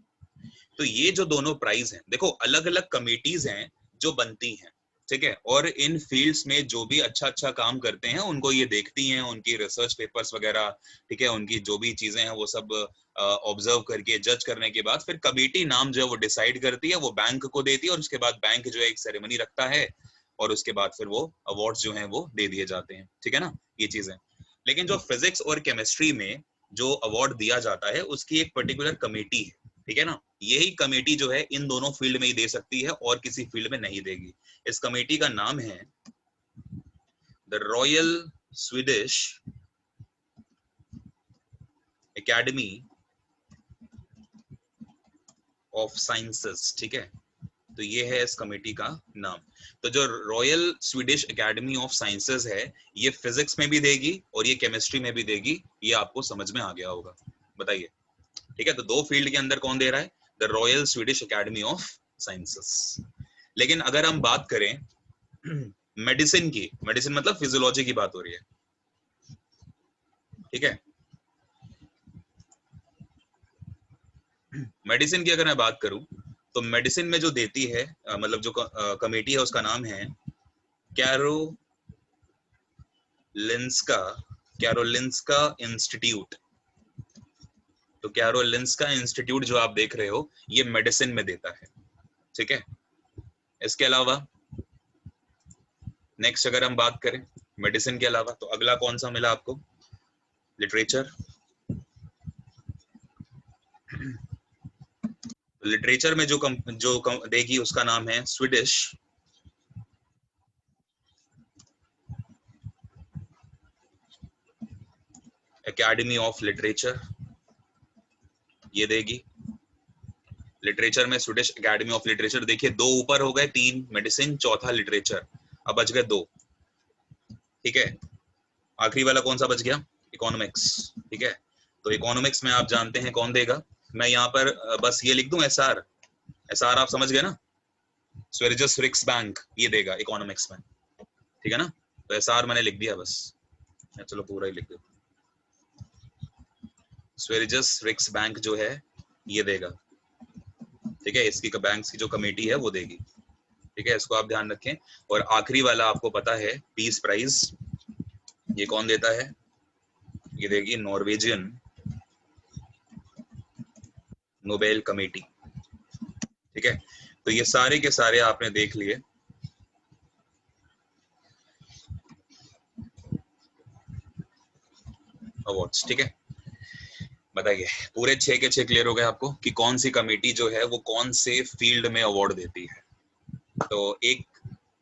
तो ये जो दोनों प्राइज हैं, देखो अलग अलग कमिटीज हैं जो बनती हैं, ठीक है, और इन फील्ड्स में जो भी अच्छा काम करते हैं उनको ये देखती हैं, उनकी रिसर्च पेपर्स वगैरह, ठीक है, उनकी जो भी चीजें हैं वो सब ऑब्जर्व करके जज करने के बाद फिर कमेटी नाम जो है वो डिसाइड करती है, वो बैंक को देती है, और उसके बाद बैंक जो है एक सेरेमनी रखता है और उसके बाद फिर वो अवार्ड्स जो हैं वो दे दिए जाते हैं। ठीक है ना, ये चीजें। लेकिन जो फिजिक्स और केमिस्ट्री में जो अवार्ड दिया जाता है उसकी एक पर्टिकुलर कमेटी है, ठीक है ना, यही कमेटी जो है इन दोनों फील्ड में ही दे सकती है और किसी फील्ड में नहीं देगी। इस कमेटी का नाम है the royal Swedish academy of sciences. ठीक है, तो ये है इस कमेटी का नाम। तो जो royal Swedish academy of sciences है, ये फिजिक्स में भी देगी और ये केमिस्ट्री में भी देगी, ये आपको समझ में आ गया होगा। बताइए, ठीक है, तो दो फील्ड के अंदर कौन दे रहा है? The royal Swedish academy of sciences. लेकिन अगर हम बात करें मेडिसिन की, मेडिसिन मतलब फिजियोलॉजी की बात हो रही है, ठीक है, मेडिसिन की अगर मैं बात करूं तो मेडिसिन में जो देती है मतलब जो कमेटी है उसका नाम है कैरोलिंस्का इंस्टीट्यूट। तो कैरोलिंस्का इंस्टीट्यूट जो आप देख रहे हो ये मेडिसिन में देता है। ठीक है, इसके अलावा नेक्स्ट अगर हम बात करें मेडिसिन के अलावा, तो अगला कौन सा मिला आपको? लिटरेचर। लिटरेचर में जो देगी उसका नाम है स्वीडिश एकेडमी ऑफ लिटरेचर, ये देगी। लिटरेचर में स्वीडिश एकेडमी ऑफ लिटरेचर। देखिए, दो ऊपर हो गए, तीन मेडिसिन, चौथा लिटरेचर, अब बच गए दो। ठीक है, आखिरी वाला कौन सा बच गया? इकोनॉमिक्स। ठीक है, तो इकोनॉमिक्स में आप जानते हैं कौन देगा। मैं यहाँ पर बस ये लिख दूं एसआर, एसआर आप समझ गए ना, स्वेरिजस रिक्स बैंक, ये देगा इकोनॉमिक्स में। ठीक है ना, तो एसआर मैंने लिख दिया बस, चलो पूरा ही लिख दो। स्वेरिजस रिक्स बैंक जो है ये देगा। ठीक है, इसकी बैंक की जो कमेटी है वो देगी। ठीक है, इसको आप ध्यान रखें। और आखिरी वाला आपको पता है पीस प्राइज, ये कौन देता है? ये देगी नॉर्वेजियन नोबेल कमेटी। ठीक है, तो ये सारे के सारे आपने देख लिए। अवार्ड्स। ठीक है, बताइए, पूरे 6 के 6 क्लियर हो गए आपको कि कौन सी कमेटी जो है वो कौन से फील्ड में अवार्ड देती है। तो एक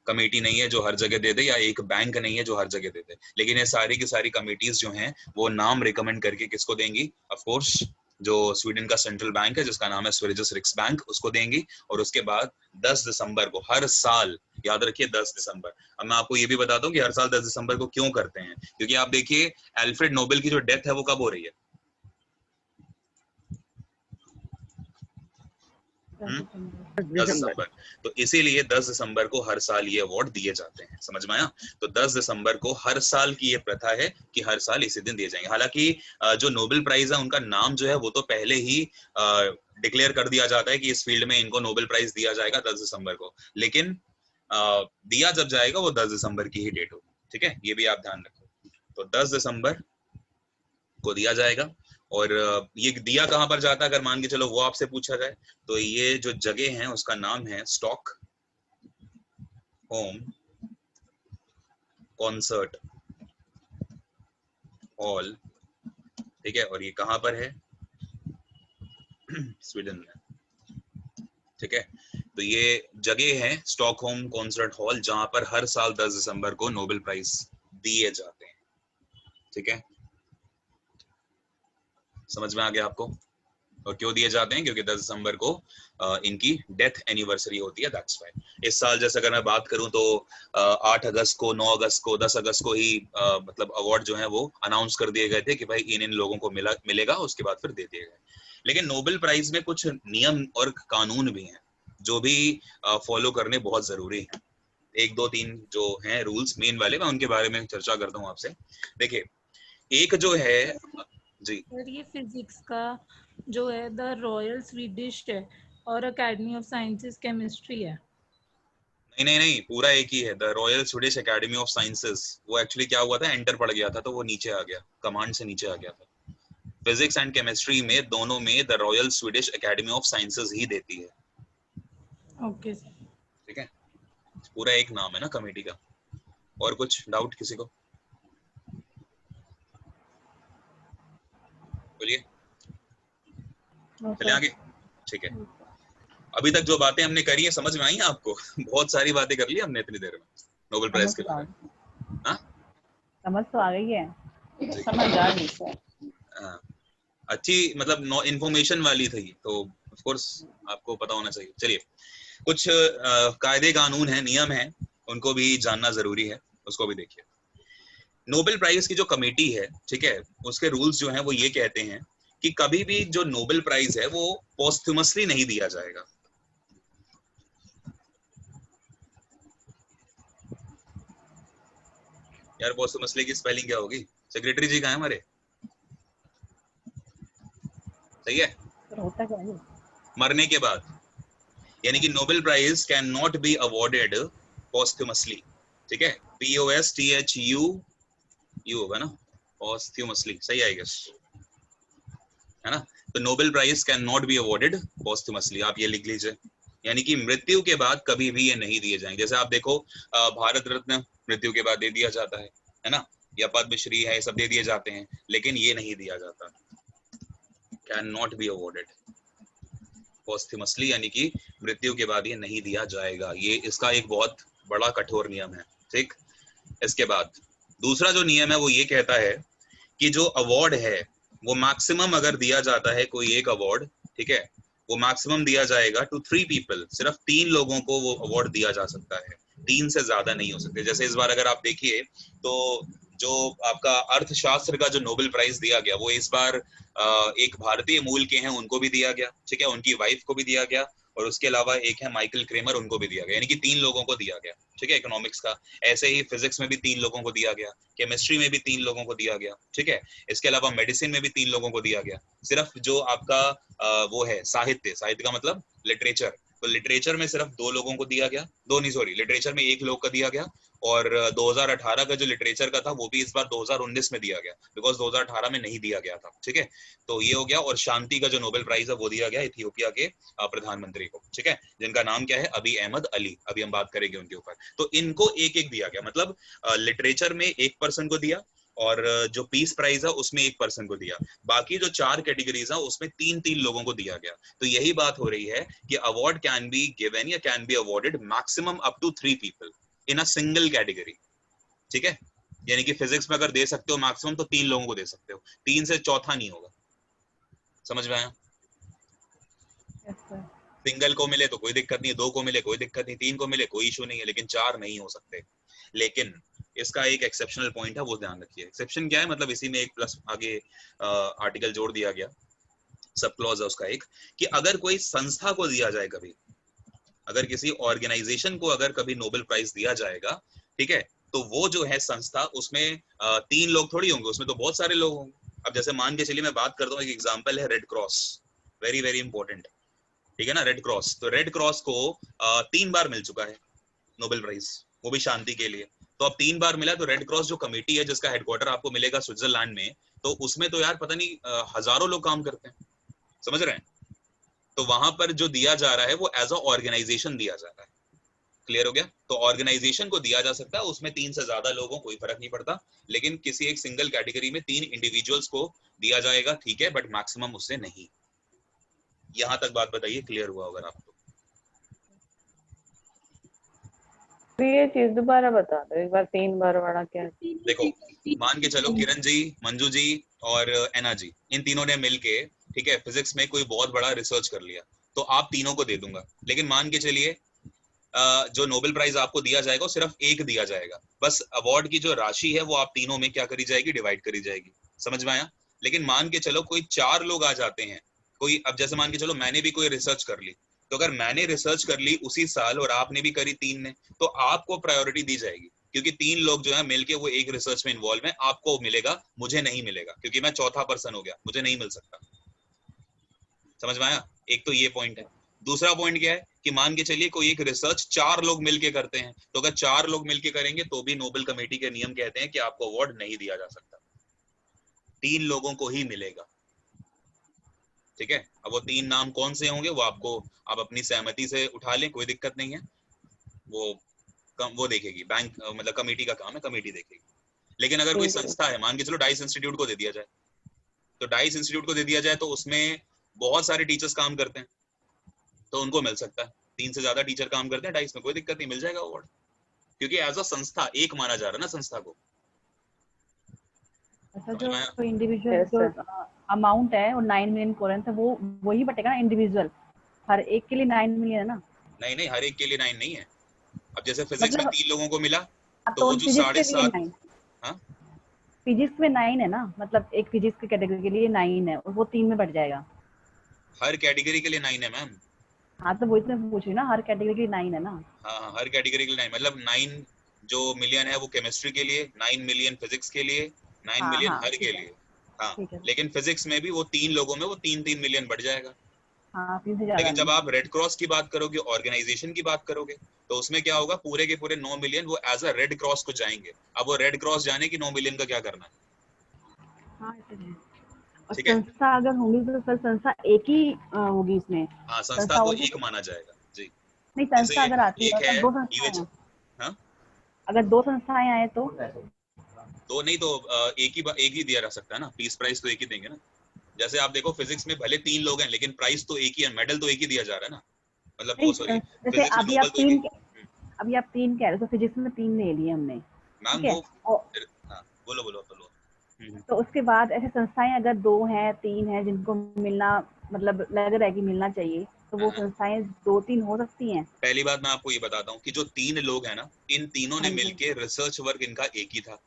कमेटी नहीं है जो हर जगह दे दे, या एक बैंक नहीं है जो हर जगह दे दे, लेकिन ये सारी की सारी कमेटीज जो हैं वो नाम रिकमेंड करके किसको देंगी? ऑफ कोर्स जो स्वीडन का सेंट्रल बैंक है जिसका नाम है स्वेरिजस रिक्स बैंक, उसको देंगी। और उसके बाद 10 दिसंबर को हर साल, याद रखिए 10 दिसंबर। अब मैं आपको ये भी बताता हूँ कि हर साल 10 दिसंबर को क्यों करते हैं, क्योंकि आप देखिए अल्फ्रेड नोबेल की जो डेथ है वो कब हो रही है? 10 दिसंबर। तो इसीलिए 10 दिसंबर को हर साल ये अवार्ड दिए जाते हैं, समझ में आया? तो 10 दिसंबर को हर साल की ये प्रथा है कि हर साल इसी दिन दिए जाएंगे। हालांकि जो नोबेल प्राइज है उनका नाम जो है वो तो पहले ही डिक्लेयर कर दिया जाता है कि इस फील्ड में इनको नोबेल प्राइज दिया जाएगा 10 दिसंबर को, लेकिन दिया जब जाएगा वो 10 दिसंबर की ही डेट होगी, ठीक है? ये भी आप ध्यान रखो। तो 10 दिसंबर को दिया जाएगा। और ये दिया कहां पर जाता है, अगर मान के चलो वो आपसे पूछा जाए, तो ये जो जगह है उसका नाम है स्टॉक होम कॉन्सर्ट हॉल, ठीक है? और ये कहां पर है? स्वीडन में, ठीक है? तो ये जगह है स्टॉकहोम कॉन्सर्ट हॉल, जहां पर हर साल 10 दिसंबर को नोबेल प्राइज दिए जाते हैं, ठीक है? समझ में आ गया आपको? और क्यों दिए जाते हैं? क्योंकि 10 दिसंबर को इनकी डेथ एनिवर्सरी होती है, दैट्स व्हाई। इस साल जैसे अगर मैं बात करूं तो 8 अगस्त को, 9 अगस्त को, 10 अगस्त को ही मतलब अवार्ड जो है वो अनाउंस कर दिए गए थे कि भाई इन लोगों को मिलेगा, उसके बाद फिर दे दिए गए। लेकिन नोबेल प्राइज में कुछ नियम और कानून भी हैं जो भी फॉलो करने बहुत जरूरी है। 1 2 3 जो हैं रूल्स मेन वाले, मैं उनके बारे में चर्चा करता हूँ आपसे। देखिए, एक जो है जी, सर ये फिजिक्स का जो है द रॉयल स्वीडिश है और एकेडमी ऑफ साइंसेस केमिस्ट्री है। नहीं, पूरा एक ही है, the royal Swedish academy of sciences. वो एक्चुअली क्या हुआ था, एंटर पड़ गया था तो वो नीचे आ गया, कमांड से नीचे आ गया था। फिजिक्स एंड केमिस्ट्री में दोनों में the royal Swedish academy of sciences ही देती है। ओके सर, ठीक है, पूरा एक नाम है ना कमेटी का। और कुछ डाउट किसी को? बोलिए, चले आगे। ठीक है, अभी तक जो बातें हमने करी है समझ में आई हैं आपको? बहुत सारी बातें कर ली हमने इतनी देर में नोबेल प्राइज के बारे में। हाँ, समझ तो आ गई है, समझ आ गई सर। अच्छी मतलब इंफॉर्मेशन वाली थी, तो ऑफ कोर्स आपको पता होना चाहिए। चलिए, कुछ कायदे कानून है, नियम है, उनको भी जानना जरूरी है, उसको भी देखिए। नोबेल प्राइज की जो कमेटी है, ठीक है, उसके रूल्स जो हैं वो ये कहते हैं कि कभी भी जो नोबेल प्राइज है वो पोस्टह्यूमसली नहीं दिया जाएगा। यार पोस्टह्यूमसली की स्पेलिंग क्या होगी? सेक्रेटरी जी कहाँ है हमारे? सही है, होता क्या है? मरने के बाद, यानी कि Nobel prize can not be awarded posthumously, ठीक है? POSTHU होगा ना, पोस्टह्यूमसली, सही आएगा, है ना? तो Nobel prize can not be awarded posthumously, आप ये लिख लीजिए। यानी कि मृत्यु के बाद कभी भी ये नहीं दिए जाएंगे। जैसे आप देखो, भारत रत्न मृत्यु के बाद दे दिया जाता है ना? या पद्मश्री है, सब दे दिए जाते हैं, लेकिन ये नहीं दिया जाता, कैन नॉट बी अवॉर्डेड पोस्टह्यूमसली, यानी कि मृत्यु के बाद ये नहीं दिया जाएगा। ये इसका एक बहुत बड़ा कठोर नियम है, ठीक? इसके बाद दूसरा जो नियम है वो ये कहता है कि जो अवार्ड है वो मैक्सिमम अगर दिया जाता है कोई एक अवार्ड, ठीक है, वो मैक्सिमम दिया जाएगा टू 3 पीपल, सिर्फ 3 लोगों को वो अवार्ड दिया जा सकता है, 3 से ज्यादा नहीं हो सकते। जैसे इस बार अगर आप देखिए तो जो आपका अर्थशास्त्र का जो नोबेल प्राइज दिया गया वो इस बार एक भारतीय मूल के हैं, उनको भी दिया गया, ठीक है, उनकी वाइफ को भी दिया गया, और उसके अलावा एक है माइकल क्रेमर, उनको भी दिया गया, यानी कि 3 लोगों को दिया गया, ठीक है, इकोनॉमिक्स का। ऐसे ही फिजिक्स में भी 3 लोगों को दिया गया, केमिस्ट्री में भी 3 लोगों को दिया गया, ठीक है। इसके अलावा मेडिसिन में भी 3 लोगों को दिया गया। सिर्फ जो आपका वो है साहित्य का मतलब लिटरेचर, तो लिटरेचर में सिर्फ 2 लोगों को दिया गया, लिटरेचर में 1 लोग का दिया गया। और 2018 का जो लिटरेचर का था वो भी इस बार 2019 में दिया गया, बिकॉज 2018 में नहीं दिया गया था, ठीक है। तो ये हो गया। और शांति का जो नोबेल प्राइज है वो दिया गया इथियोपिया के प्रधानमंत्री को, ठीक है, जिनका नाम क्या है, अबी अहमद अली। अभी हम बात करेंगे उनके ऊपर। तो इनको एक एक दिया गया, मतलब लिटरेचर में 1 पर्सन को दिया, और जो पीस प्राइज है उसमें 1 पर्सन को दिया। बाकी जो 4 कैटेगरीज है उसमें 3-3 लोगों को दिया गया। तो यही बात हो रही है कि अवार्ड कैन बी गिवन या can be awarded maximum up to 3 people in a single category, ठीक है। यानी कि फिजिक्स में अगर दे सकते हो मैक्सिमम तो 3 लोगों को दे सकते हो, 3 से चौथा नहीं होगा। समझ में आया? सिंगल को मिले तो कोई दिक्कत नहीं, 2 को मिले कोई दिक्कत नहीं, 3 को मिले कोई इशू नहीं है, लेकिन 4 नहीं हो सकते। लेकिन इसका एक एक्सेप्शनल पॉइंट है, वो ध्यान रखिए। एक्सेप्शन क्या है, मतलब इसी में एक प्लस आगे आर्टिकल जोड़ दिया गया। सब क्लॉज है उसका एक, कि अगर कोई संस्था को दिया जाए कभी, अगर किसी ऑर्गेनाइजेशन को अगर कभी नोबेल प्राइज दिया जाएगा, ठीक है, तो वो जो है संस्था, उसमें 3 लोग थोड़ी होंगे, उसमें तो बहुत सारे लोग होंगे। अब जैसे मान के चलिए, मैं बात करता हूँ, एक एग्जांपल है red cross, very very important, ठीक है ना, रेड क्रॉस। तो रेड क्रॉस को 3 बार मिल चुका है नोबेल प्राइज, वो भी शांति के लिए। तो अब 3 बार मिला, तो रेड क्रॉस जो कमेटी है जिसका हेडक्वार्टर आपको मिलेगा स्विट्जरलैंड में, तो उसमें तो यार पता नहीं हजारों लोग काम करते हैं, समझ रहे हैं? तो वहां पर जो दिया जा रहा है वो एज अ ऑर्गेनाइजेशन दिया जा रहा है। क्लियर हो गया? तो ऑर्गेनाइजेशन को दिया जा सकता है, उसमें 3 से ज्यादा लोगों कोई फर्क नहीं पड़ता, लेकिन किसी एक सिंगल कैटेगरी में 3 इंडिविजुअल्स को दिया जाएगा, ठीक है, बट मैक्सिमम उससे नहीं। यहां तक बात बताइए, क्लियर हुआ अगर आपको? ये चीज दोबारा बता दो एक बार, 3 बार वाला क्या है? देखो, मान के चलो किरण जी, मंजू जी और एना जी, इन तीनों ने मिलके, ठीक है, फिजिक्स में कोई बहुत बड़ा रिसर्च कर लिया, तो आप तीनों को दे दूंगा। लेकिन मान के चलिए जो नोबेल प्राइज आपको दिया जाएगा वो सिर्फ एक दिया जाएगा, बस अवार्ड की जो राशि है वो आप तीनों में क्या करी जाएगी, डिवाइड करी जाएगी। समझ में आया? लेकिन मान के चलो कोई 4 लोग आ जाते हैं, कोई, अब जैसे मान के चलो मैंने भी कोई रिसर्च कर ली, तो अगर मैंने रिसर्च कर ली उसी साल और आपने भी करी 3 ने, तो आपको प्रायोरिटी दी जाएगी, क्योंकि 3 लोग जो है मिलके वो एक रिसर्च में इन्वॉल्व है, आपको मिलेगा, मुझे नहीं मिलेगा, क्योंकि मैं चौथा पर्सन हो गया, मुझे नहीं मिल सकता। समझ में आया? एक तो ये पॉइंट है। दूसरा पॉइंट क्या है कि मान के चलिए कोई एक रिसर्च 4 लोग मिलके करते हैं, तो अगर 4 लोग मिलके करेंगे तो भी नोबेल कमेटी के नियम कहते हैं कि आपको अवार्ड नहीं दिया जा सकता, 3 लोगों को ही मिलेगा, ठीक है? अब वो 3 नाम कौन से होंगे वो आपको, आप अपनी सहमति से उठा लें, कोई दिक्कत नहीं है, वो देखेगी बैंक, मतलब कमेटी का काम है, कमेटी देखेगी। लेकिन अगर कोई संस्था है, मान के चलो डाइस इंस्टीट्यूट को दे दिया जाए, तो डाइस इंस्टीट्यूट को दे दिया जाए तो उसमें बहुत सारे टीचर्स काम करते हैं, तो उनको मिल सकता है। 3 से ज्यादा टीचर काम करते हैं डाइस में, कोई दिक्कत नहीं, मिल जाएगा अवार्ड, क्योंकि एज अ संस्था एक माना जा रहा है ना संस्था को। अच्छा, जो इंडिविजुअल जो अमाउंट है और 9 मिलियन कोरेंस है, वो वही बटेगा ना इंडिविजुअल, हर एक के लिए 9 मिलियन है ना? नहीं नहीं, हर एक के लिए 9 नहीं है। अब जैसे फिजिक्स में 3 लोगों को मिला, तो वो जो 7.5, हाँ, फिजिक्स में 9 है ना, मतलब एक फिजिक्स की कैटेगरी के लिए 9 है और वो 3 में बढ़ जाएगा। हर कैटेगरी के लिए 9 है मैम। हाँ, तो वही तो मैं पूछ रही हूँ ना, हर कैटेगरी के लिए 9 है ना? हाँ, हर कैटेगरी के लिए 9, मतलब 9 जो मिलियन है वो केमिस्ट्री के लिए, 9 मिलियन फिजिक्स के लिए, 9 मिलियन हर के लिए। हाँ, लेकिन फिजिक्स में भी वो 3 लोगों में वो 3-3 मिलियन बढ़ जाएगा। हाँ, 3 से ज्यादा। लेकिन जब आप रेड क्रॉस की बात करोगे, ऑर्गेनाइजेशन की बात करोगे, तो उसमें क्या होगा, पूरे के पूरे 9 मिलियन वो एज अ रेड क्रॉस को जाएंगे। अब वो रेड क्रॉस जाने की 9 मिलियन का क्या करना है? हाँ, ठीक है। संस्था अगर होगी तो फिर संस्था एक ही होगी इसमें। हाँ, संस्था को एक माना जाएगा जी। नहीं, संस्था अगर आती है तो 2 संस्थाएं, हाँ, अगर 2 संस्थाएं आए तो 2 नहीं तो एक ही दिया जा सकता है ना, पीस प्राइज तो एक ही देंगे ना। जैसे आप देखो फिजिक्स में भले 3 लोग हैं लेकिन प्राइस तो एक ही है, मेडल तो एक ही दिया जा रहा है ना, मतलब वो सॉरी जैसे अभी आप 3 कह रहे हो, तो फिजिक्स में 3 ले लिए हमने, मैम वो, हाँ, बोलो। तो उसके बाद ऐसे संस्थाएं अगर 2 हैं 3 हैं जिनको मिलना, मतलब लग रहा है कि मिलना चाहिए, तो वो संस्थाएं 2-3 हो सकती हैं। पहली बात मैं आपको ये बताता हूँ कि जो 3 लोग हैं ना, इन तीनों ने मिलके रिसर्च वर्क इनका एक ही था।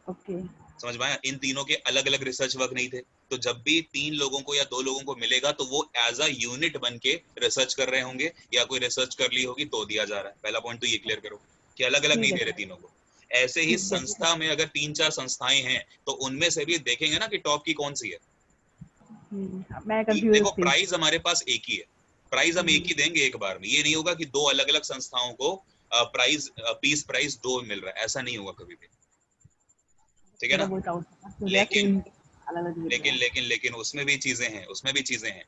ओके, समझ में आया? इन तीनों के अलग अलग रिसर्च वर्क नहीं थे, तो जब भी 3 लोगों को या 2 लोगों को मिलेगा तो वो एज अ यूनिट बन के रिसर्च कर रहे होंगे, या कोई रिसर्च कर ली होगी तो दिया जा रहा है। पहला पॉइंट तो ये क्लियर करो कि अलग अलग नहीं दे रहे तीनों को। ऐसे ही संस्था में अगर 3-4 संस्थाएं हैं तो उनमें से भी देखेंगे ना कि टॉप की कौन सी है। मैं कंफ्यूज देखो, प्राइज हमारे पास एक ही है, प्राइज हम एक ही देंगे एक बार में। ये नहीं होगा कि 2 अलग अलग संस्थाओं को प्राइज, पीस प्राइज 2 मिल रहा है, ऐसा नहीं होगा कभी भी, ठीक है ना? लेकिन उसमें भी चीजें हैं,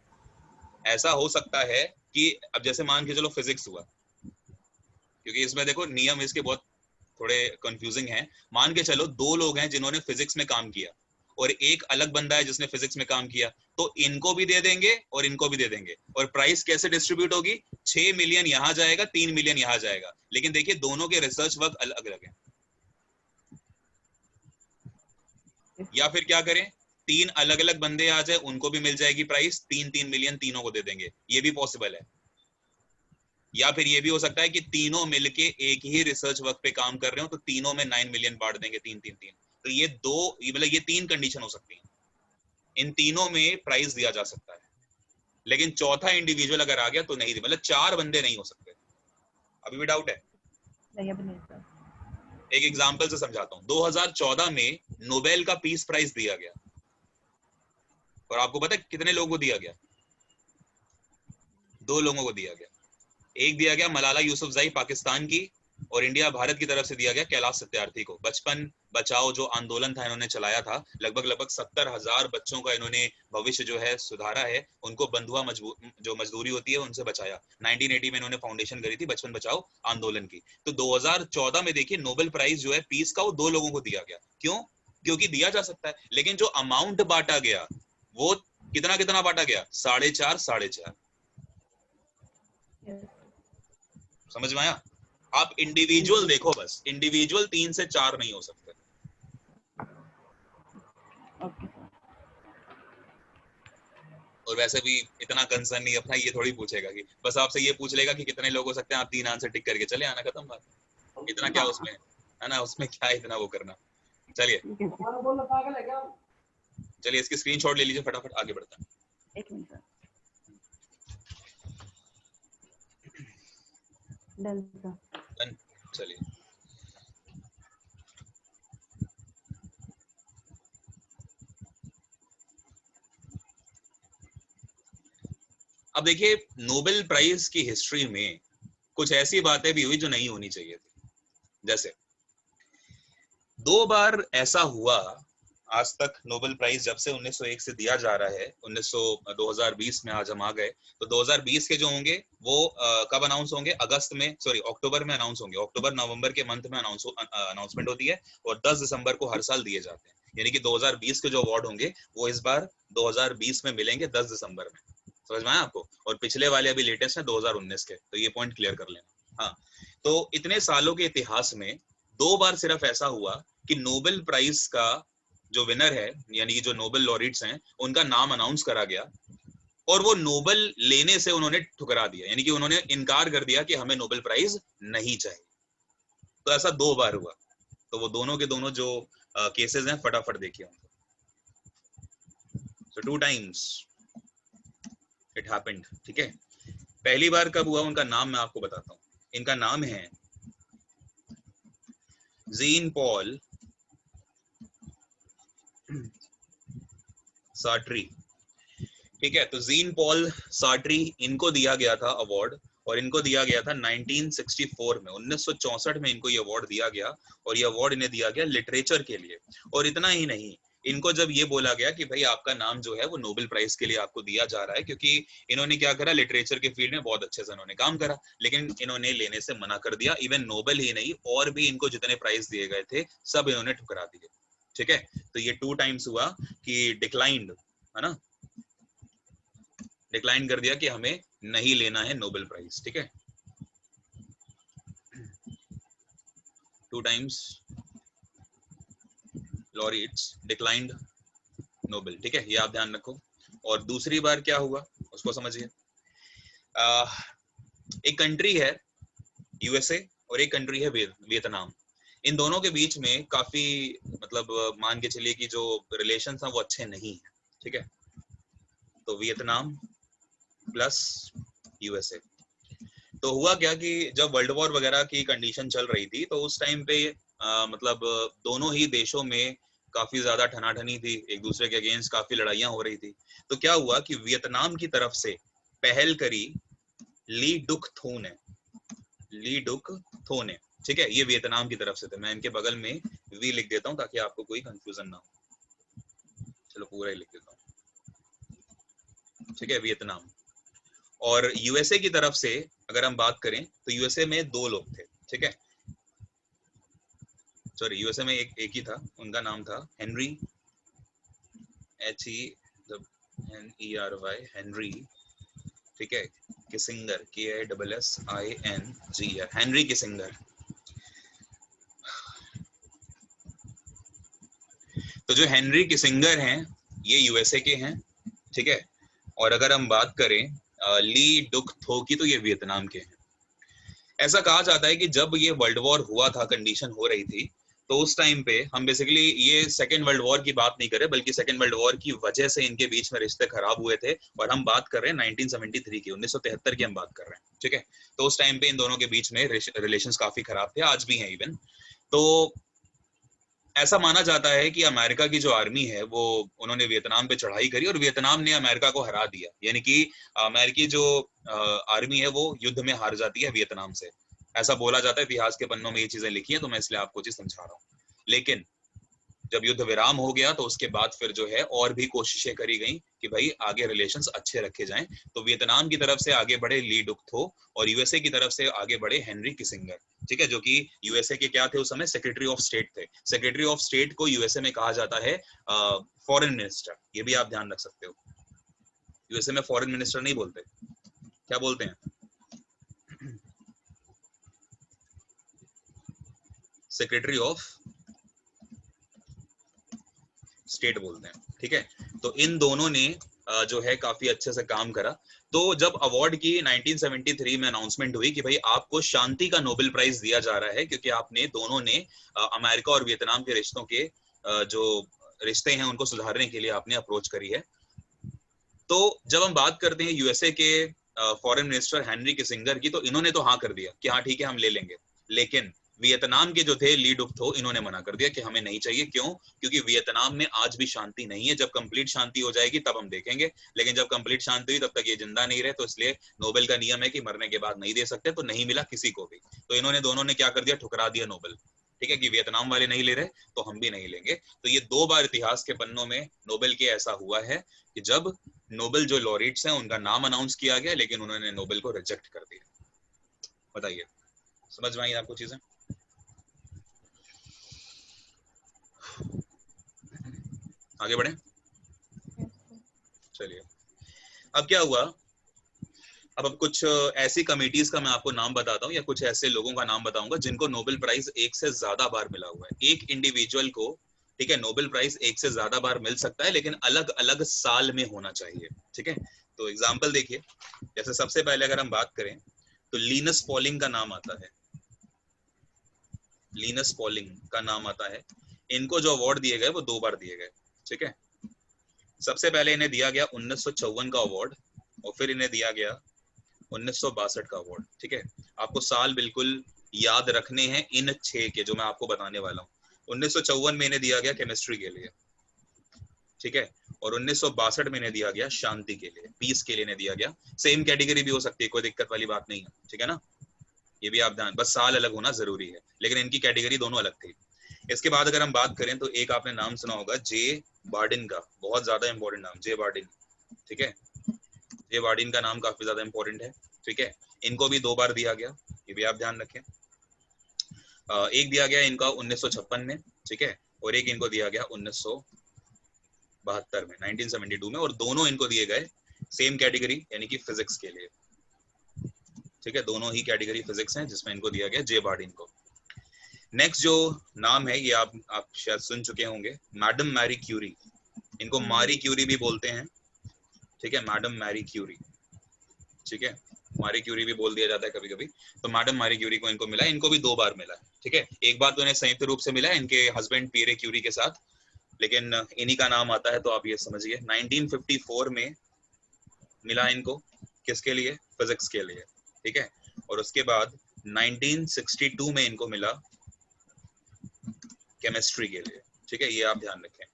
ऐसा हो सकता है कि अब जैसे मान के चलो फिजिक्स हुआ, क्योंकि इसमें देखो नियम इसके बहुत थोड़े कंफ्यूजिंग हैं। मान के चलो 2 लोग हैं जिन्होंने फिजिक्स में काम किया और एक अलग बंदा है जिसने फिजिक्स में काम किया, तो इनको भी दे देंगे और इनको भी दे देंगे। और प्राइस कैसे डिस्ट्रीब्यूट होगी? 6 मिलियन यहाँ जाएगा, 3 मिलियन यहाँ जाएगा। लेकिन देखिए दोनों के रिसर्च वर्क अलग अलग है। या फिर क्या करें, 3 अलग अलग बंदे आ जाए, उनको भी मिल जाएगी प्राइस, 3-3 मिलियन तीनों को दे देंगे, ये भी पॉसिबल है। या फिर ये भी हो सकता है कि तीनों मिलके एक ही रिसर्च वर्क पे काम कर रहे हो, तो तीनों में 9 मिलियन बांट देंगे, 3-3-3। तो ये 2, मतलब ये 3 कंडीशन हो सकती है। इन तीनों में प्राइज दिया जा सकता है, लेकिन चौथा इंडिविजुअल अगर आ गया तो नहीं, मतलब 4 बंदे नहीं हो सकते। अभी भी डाउट है? नहीं अभी नहीं सर। एक एग्जांपल से समझाता हूँ। 2014 में नोबेल का पीस प्राइज दिया गया, और आपको पता है कितने लोगों को दिया गया? 2 लोगों को दिया गया। एक दिया गया मलाला यूसुफजई पाकिस्तान की, और इंडिया भारत की तरफ से दिया गया कैलाश सत्यार्थी को। बचपन बचाओ जो आंदोलन था इन्होंने चलाया था, लगभग 70,000 बच्चों का इन्होंने भविष्य जो है सुधारा है, उनको बंधुआ जो मजदूरी होती है उनसे बचाया। 1980 में इन्होंने फाउंडेशन करी थी बचपन बचाओ आंदोलन की। तो 2014 में देखिए नोबेल प्राइज जो है पीस का वो 2 लोगों को दिया गया। क्यों? क्योंकि दिया जा सकता है, लेकिन जो अमाउंट बांटा गया वो कितना बांटा गया? 4.5 समझ में आया? आप इंडिविजुअल देखो, बस इंडिविजुअल 3 से 4 नहीं हो सकते। Okay sir. और वैसे भी इतना कंसर्न नहीं अपना, ये थोड़ी पूछेगा कि बस आपसे ये पूछ लेगा कि कितने लोग हो सकते हैं, आप 3 आंसर टिक करके चले आना, खत्म बात। इतना क्या उसमें है ना, उसमें क्या इतना वो करना। चलिए चलिए इसकी स्क्रीनशॉट ले लीजिए, फटाफट आगे बढ़ते हैं। एक मिनट सर। Done sir. चलिए अब देखिए, नोबेल प्राइज की हिस्ट्री में कुछ ऐसी बातें भी हुई जो नहीं होनी चाहिए थी। जैसे 2 बार ऐसा हुआ आज तक, नोबेल प्राइज जब से 1901 से दिया जा रहा है, 2020 में आज हम आ गए, तो 2020 के जो होंगे वो कब अनाउंस होंगे? अक्टूबर में अनाउंस होंगे। अक्टूबर नवंबर के मंथ में अनाउंसमेंट होती है, और 10 दिसंबर को हर साल दिए जाते हैं। यानी कि 2020 के जो अवार्ड होंगे वो इस बार 2020 में मिलेंगे 10 दिसंबर में। समझ में आया आपको? और पिछले वाले अभी लेटेस्ट है 2019 के, तो ये पॉइंट क्लियर कर लेना। हाँ, तो इतने सालों के इतिहास में 2 बार सिर्फ ऐसा हुआ कि नोबेल प्राइज का जो विनर है, यानी कि जो नोबेल लॉरिट्स हैं, उनका नाम अनाउंस करा गया, और वो नोबेल लेने से उन्होंने ठुकरा दिया, यानी कि उन्होंने इनकार कर दिया कि हमें नोबेल प्राइज नहीं चाहिए। तो ऐसा 2 बार हुआ। तो वो दोनों के दोनों जो केसेस हैं फटाफट देखिए उनको। So 2 times it happened, ठीक है। पहली बार कब हुआ उनका नाम मैं आपको बताता हूँ। इनका नाम है जीन पॉल सार्ट्री, ठीक है। तो जीन पॉल सार्ट्री, इनको दिया गया था अवार्ड, और इनको दिया गया था 1964 में, 1964 में इनको ये अवार्ड दिया गया, और ये अवार्ड इन्हें दिया गया लिटरेचर के लिए। और इतना ही नहीं, इनको जब ये बोला गया कि भाई आपका नाम जो है वो नोबेल प्राइज के लिए आपको दिया जा रहा है, क्योंकि इन्होंने क्या करा, लिटरेचर के फील्ड में बहुत अच्छे से इन्होंने काम करा, लेकिन इन्होंने लेने से मना कर दिया। इवन नोबेल ही नहीं, और भी इनको जितने प्राइज दिए गए थे सब इन्होंने ठुकरा दिए, ठीक है। तो ये 2 टाइम्स हुआ कि डिक्लाइंड, है ना, डिक्लाइन कर दिया कि हमें नहीं लेना है नोबेल प्राइज, ठीक है। 2 टाइम्स लॉरिट्स डिक्लाइंड नोबेल, ठीक है, ये आप ध्यान रखो। और दूसरी बार क्या हुआ उसको समझिए। एक कंट्री है यूएसए और एक कंट्री है वियतनाम। इन दोनों के बीच में काफी, मतलब मान के चलिए कि जो रिलेशन था वो अच्छे नहीं है, ठीक है। तो वियतनाम प्लस यूएसए। तो हुआ क्या कि जब वर्ल्ड वॉर वगैरह की कंडीशन चल रही थी, तो उस टाइम पे मतलब दोनों ही देशों में काफी ज्यादा ठनाठनी थी, एक दूसरे के अगेंस्ट काफी लड़ाइयां हो रही थी। तो क्या हुआ कि वियतनाम की तरफ से पहल करी ली डुक थो ने, ली डुक थो ने, ठीक है। ये वियतनाम की तरफ से थे। मैं इनके बगल में वी लिख देता हूँ ताकि आपको कोई कंफ्यूजन ना हो। चलो पूरा ही लिख देता हूँ, ठीक है, वियतनाम। और यूएसए की तरफ से अगर हम बात करें तो यूएसए में 2 लोग थे, ठीक है। सॉरी, यूएसए में एक ही था, उनका नाम था हेनरी, HENERY, हेनरी, ठीक है, किसिंगर, KISSINGER, हेनरी किसिंगर। तो जो हेनरी किसिंगर हैं ये यूएसए के हैं, ठीक है। और अगर हम बात करें ली डुक थो की, तो ये वियतनाम के हैं। ऐसा कहा जाता है कि जब ये वर्ल्ड वॉर हुआ था, कंडीशन हो रही थी, तो उस टाइम पे हम बेसिकली ये सेकेंड वर्ल्ड वॉर की बात नहीं कर रहे, बल्कि सेकेंड वर्ल्ड वॉर की वजह से इनके बीच में रिश्ते खराब हुए थे, और हम बात कर रहे हैं 1973 की, 1973 की हम बात कर रहे हैं, ठीक है। तो उस टाइम पे इन दोनों के बीच में रिलेशंस काफी खराब थे, आज भी हैं इवन। तो ऐसा माना जाता है कि अमेरिका की जो आर्मी है वो उन्होंने वियतनाम पे चढ़ाई करी और वियतनाम ने अमेरिका को हरा दिया, यानी कि अमेरिकी जो आर्मी है वो युद्ध में हार जाती है वियतनाम से। ऐसा बोला जाता है, इतिहास के पन्नों में ये चीजें लिखी हैं, तो मैं इसलिए आपको चीज समझा रहा हूँ। लेकिन जब युद्ध विराम हो गया तो उसके बाद फिर जो है और भी कोशिशें करी गई कि भाई आगे रिलेशंस अच्छे रखे जाएं। तो वियतनाम की तरफ से आगे बढ़े ली डुक थो, और यूएसए की तरफ से आगे बढ़े हेनरी किसिंगर, ठीक है, जो कि यूएसए के क्या थे उस समय, सेक्रेटरी ऑफ स्टेट थे। सेक्रेटरी ऑफ स्टेट को यूएसए में कहा जाता है फॉरेन मिनिस्टर, ये भी आप ध्यान रख सकते हो। यूएसए में फॉरेन मिनिस्टर नहीं बोलते, क्या बोलते हैं, सेक्रेटरी ऑफ स्टेट बोलते हैं, ठीक है। तो इन दोनों ने जो है काफी अच्छे से काम करा। तो जब अवार्ड की 1973 में अनाउंसमेंट हुई कि भाई आपको शांति का नोबेल प्राइज दिया जा रहा है, क्योंकि आपने दोनों ने अमेरिका और वियतनाम के रिश्तों के जो रिश्ते हैं उनको सुधारने के लिए आपने अप्रोच करी है। तो जब हम बात करते हैं यूएसए के फॉरेन मिनिस्टर हेनरी किसिंगर की, तो इन्होंने तो हाँ कर दिया कि हाँ ठीक है हम ले लेंगे, लेकिन वियतनाम के जो थे ली डुक थो, इन्होंने मना कर दिया कि हमें नहीं चाहिए। क्यों? क्योंकि वियतनाम में आज भी शांति नहीं है, जब कंप्लीट शांति हो जाएगी तब हम देखेंगे, लेकिन जब कंप्लीट शांति हुई तब तक ये जिंदा नहीं रहे। तो इसलिए नोबेल का नियम है कि मरने के बाद नहीं दे सकते, तो नहीं मिला किसी को भी। तो इन्होंने दोनों ने क्या कर दिया, ठुकरा दिया नोबेल, ठीक है, कि वियतनाम वाले नहीं ले रहे तो हम भी नहीं लेंगे। तो ये 2 बार इतिहास के पन्नों में नोबेल के ऐसा हुआ है कि जब नोबेल जो लॉरेट्स हैं उनका नाम अनाउंस किया गया, लेकिन उन्होंने नोबेल को रिजेक्ट कर दिया। बताइए, समझ में आई आपको चीजें? आगे बढ़े, चलिए। अब क्या हुआ, अब कुछ ऐसी कमिटीज का मैं आपको नाम बताता हूँ, या कुछ ऐसे लोगों का नाम बताऊंगा जिनको नोबेल प्राइज एक से ज्यादा बार मिला हुआ है। एक इंडिविजुअल को, ठीक है, नोबेल प्राइज एक से ज्यादा बार मिल सकता है, लेकिन अलग अलग साल में होना चाहिए, ठीक है। तो एग्जाम्पल देखिए, जैसे सबसे पहले अगर हम बात करें तो लिनस पॉलिंग का नाम आता है, लिनस पॉलिंग का नाम आता है। इनको जो अवार्ड दिए गए वो 2 बार दिए गए, ठीक है। सबसे पहले इन्हें दिया गया 1954 का अवार्ड, और फिर इन्हें दिया गया 1962 का अवार्ड, ठीक है। आपको साल बिल्कुल याद रखने हैं इन 6 के जो मैं आपको बताने वाला हूँ। 1954 में इन्हें दिया गया केमिस्ट्री के लिए, ठीक है, और 1962 में इन्हें दिया गया शांति के लिए, पीस के लिए इन्हें दिया गया। सेम कैटेगरी भी हो सकती है, कोई दिक्कत वाली बात नहीं है, ठीक है ना। ये भी आप ध्यान, बस साल अलग होना जरूरी है, लेकिन इनकी कैटेगरी दोनों अलग थी। इसके बाद अगर हम बात करें तो एक आपने नाम सुना होगा जे बार्डिन का, बहुत ज्यादा इंपॉर्टेंट नाम, जे बार्डिन, ठीक है। जे बार्डिन का नाम काफी ज्यादा इंपॉर्टेंट है, ठीक है। इनको भी 2 बार दिया गया, ये भी आप ध्यान रखें। एक दिया गया इनका 1956 में, ठीक है, और एक इनको दिया गया 1972 में, 1972 में, और दोनों इनको दिए गए सेम कैटेगरी यानी कि फिजिक्स के लिए, ठीक है। दोनों ही कैटेगरी फिजिक्स हैं जिसमें इनको दिया गया जे बार्डिन को। नेक्स्ट जो नाम है ये आप शायद सुन चुके होंगे, मैडम मैरी क्यूरी। इनको मारी क्यूरी भी बोलते हैं, ठीक है, मैडम मैरी क्यूरी, ठीक है, मारी क्यूरी भी बोल दिया जाता है कभी कभी। तो मैडम मैरी क्यूरी को इनको मिला, इनको भी 2 बार मिला, ठीक है। एक बार तो इन्हें संयुक्त रूप से मिला इनके हस्बैंड पीरे क्यूरी के साथ, लेकिन इन्हीं का नाम आता है तो आप ये समझिए। 1954 में मिला इनको, किसके लिए, फिजिक्स के लिए, ठीक है। और उसके बाद 1962 में इनको मिला केमिस्ट्री के लिए, ठीक है, ये आप ध्यान रखें।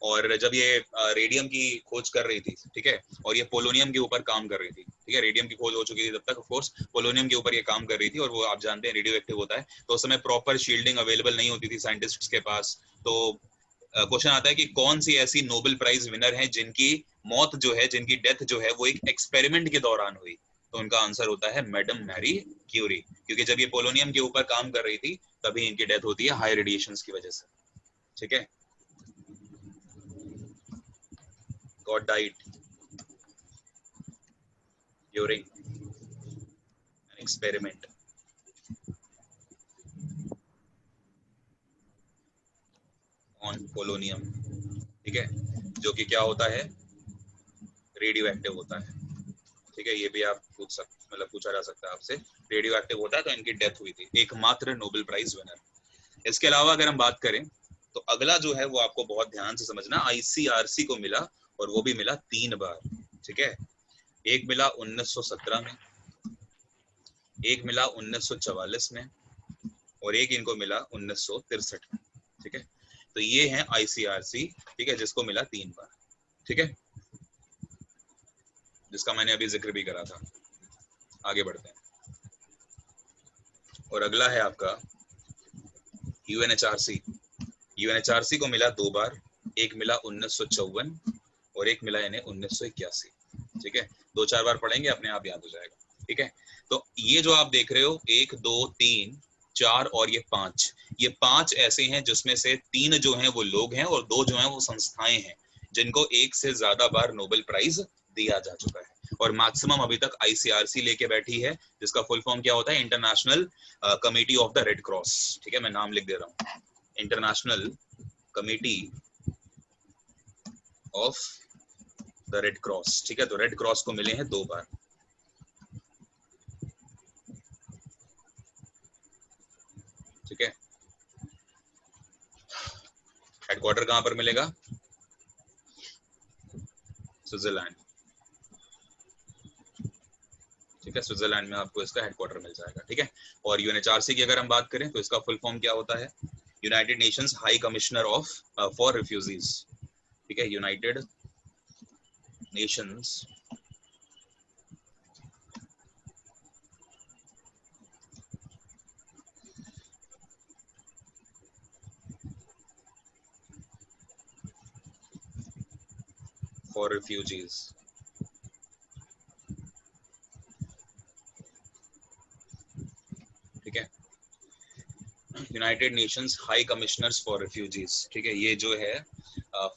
और जब ये रेडियम की खोज कर रही थी, ठीक है, और ये पोलोनियम के ऊपर काम कर रही थी, ठीक है, रेडियम की खोज हो चुकी थी तब तक, ऑफ कोर्स पोलोनियम के ऊपर ये काम कर रही थी, और वो आप जानते हैं रेडियो एक्टिव होता है, तो उस समय प्रॉपर शील्डिंग अवेलेबल नहीं होती थी साइंटिस्ट्स के पास। तो क्वेश्चन आता है कि कौन सी ऐसी नोबेल प्राइज विनर है जिनकी मौत जो है, जिनकी डेथ जो है वो एक एक्सपेरिमेंट के दौरान हुई। तो उनका आंसर होता है मैडम मैरी क्यूरी, क्योंकि जब ये पोलोनियम के ऊपर काम कर रही थी तभी इनकी डेथ होती है हाई रेडिएशंस की वजह से, ठीक है। God died during an experiment on polonium, ठीक है, जो कि क्या होता है, रेडियो एक्टिव होता है, ठीक है। ये भी आप पूछा जा सकता है आपसे, रेडियो एक्टिव होता है, तो इनकी डेथ हुई थी, एकमात्र नोबेल प्राइज विनर। इसके अलावा अगर हम बात करें तो अगला जो है वो आपको बहुत ध्यान से समझना, ICRC को मिला और वो भी मिला 3 बार, ठीक है। एक मिला 1917 में, एक मिला 1944 में और एक इनको मिला 1963 में, ठीक है। तो ये है ICRC, ठीक है, जिसको मिला 3 बार, ठीक है, जिसका मैंने अभी जिक्र भी करा था। आगे बढ़ते हैं और अगला है आपका UNHRC। UNHRC को मिला 2 बार, एक मिला 1954 और एक मिला इन्हें 1981, ठीक है। 2-4 बार पढ़ेंगे अपने आप याद हो जाएगा, ठीक है। तो ये जो आप देख रहे हो 1 2 3 4 और ये 5, ये 5 ऐसे हैं जिसमें से 3 जो हैं वो लोग हैं और 2 जो हैं वो संस्थाएं हैं जिनको एक से ज्यादा बार नोबेल प्राइज दिया जा चुका है। और मैक्सिमम अभी तक ICRC लेके बैठी है, जिसका फुल फॉर्म क्या होता है, international committee of the red cross, ठीक है। मैं नाम लिख दे रहा हूँ, international committee of the red cross, ठीक है। तो रेड क्रॉस को मिले हैं 2 बार, ठीक है। हेडक्वार्टर कहां पर मिलेगा, स्विट्जरलैंड, ठीक है। स्विट्जरलैंड में आपको इसका हेडक्वार्टर मिल जाएगा, ठीक है। और UNHRC की अगर हम बात करें तो इसका फुल फॉर्म क्या होता है, United Nations high commissioner of for refugees, ठीक है। यूनाइटेड नेशंस फॉर रिफ्यूजीज, ठीक है। United Nations high commissioners for refugees, ठीक है। ये जो है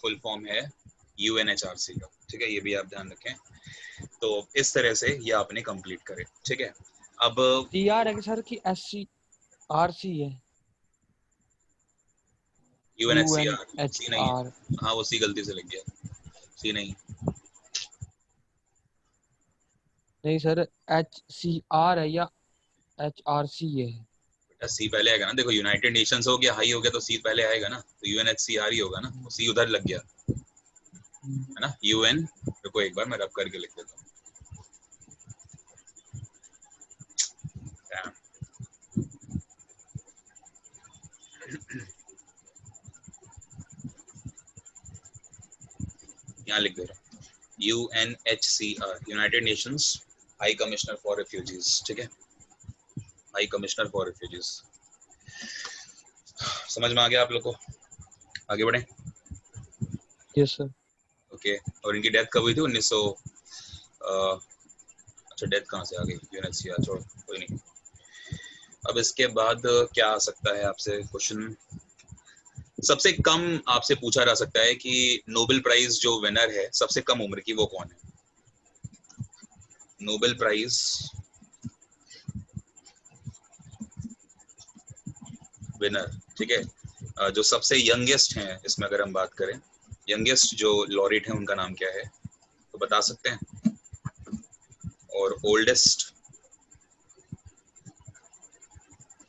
फुल फॉर्म है UNHRC का, ठीक है। ये भी आप ध्यान रखें। तो इस तरह से ये आपने कंप्लीट करे, ठीक है। अब TR है कि सर की SCRC है, UNHCR, सी नहीं है, UNHR। हाँ वो सी गलती से लग गया, सी नहीं, नहीं सर HCR है या HRC है। बेटा सी पहले आएगा ना, देखो यूनाइटेड नेशंस हो गया, हाई हो गया तो सी पहले आएगा ना, तो UNHCR ही होगा ना, सी उधर लग गया है ना। UN, देखो एक बार मैं रब करके लिख देता हूँ, यहाँ लिख दे रहा हूँ, UNHCR, United Nations high commissioner for refugees, ठीक है। हाई कमिश्नर फॉर रिफ्यूजीज, समझ में आ गया आप लोग को? आगे बढ़े। Yes sir. ओके, और इनकी डेथ कब हुई थी? 1900, अच्छा डेथ कहाँ से आ गई, UNHCR छोड़, कोई नहीं। अब इसके बाद क्या आ सकता है आपसे क्वेश्चन? सबसे कम आपसे पूछा जा सकता है कि नोबेल प्राइज जो विनर है सबसे कम उम्र की, वो कौन है? नोबेल प्राइज विनर, ठीक है, जो सबसे यंगेस्ट हैं इसमें अगर हम बात करें, यंगेस्ट जो लॉरेट है उनका नाम क्या है, तो बता सकते हैं? और ओल्डेस्ट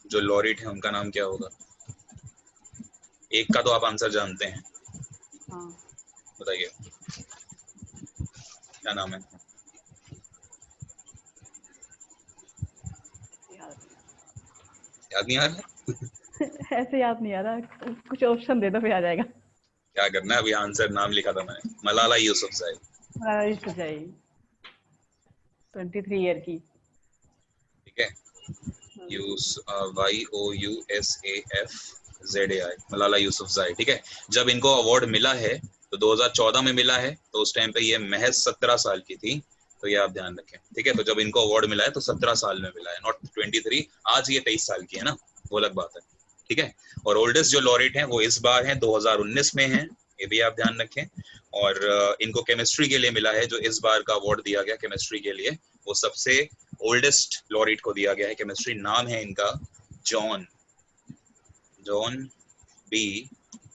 जो लॉरेट है उनका नाम क्या होगा? एक का तो आप आंसर जानते हैं, हाँ। बताइए क्या नाम है? याद नहीं आ रहा? ऐसे याद नहीं आ रहा, कुछ ऑप्शन दे दो फिर आ जाएगा। क्या करना है अभी? आंसर नाम लिखा था मैंने, मलाला यूसुफजई। मलाला यूसुफजई 23 ईयर की, ठीक है, YOUSAFZAI, मलाला यूसुफजई, ठीक है। जब इनको अवार्ड मिला है तो 2014 में मिला है, तो उस टाइम पे ये महज 17 साल की थी, तो ये आप ध्यान रखें, ठीक है। तो जब इनको अवार्ड मिला है तो 17 साल में मिला है, नॉट 23। आज ये 23 साल की है ना, वो अलग बात है, ठीक है। और ओल्डेस्ट जो लॉरेट हैं वो इस बार हैं 2019 में हैं, ये भी आप ध्यान रखें। और इनको केमिस्ट्री के लिए मिला है, जो इस बार का अवार्ड दिया गया केमिस्ट्री के लिए, वो सबसे ओल्डेस्ट लॉरेट को दिया गया है केमिस्ट्री। नाम है इनका जॉन बी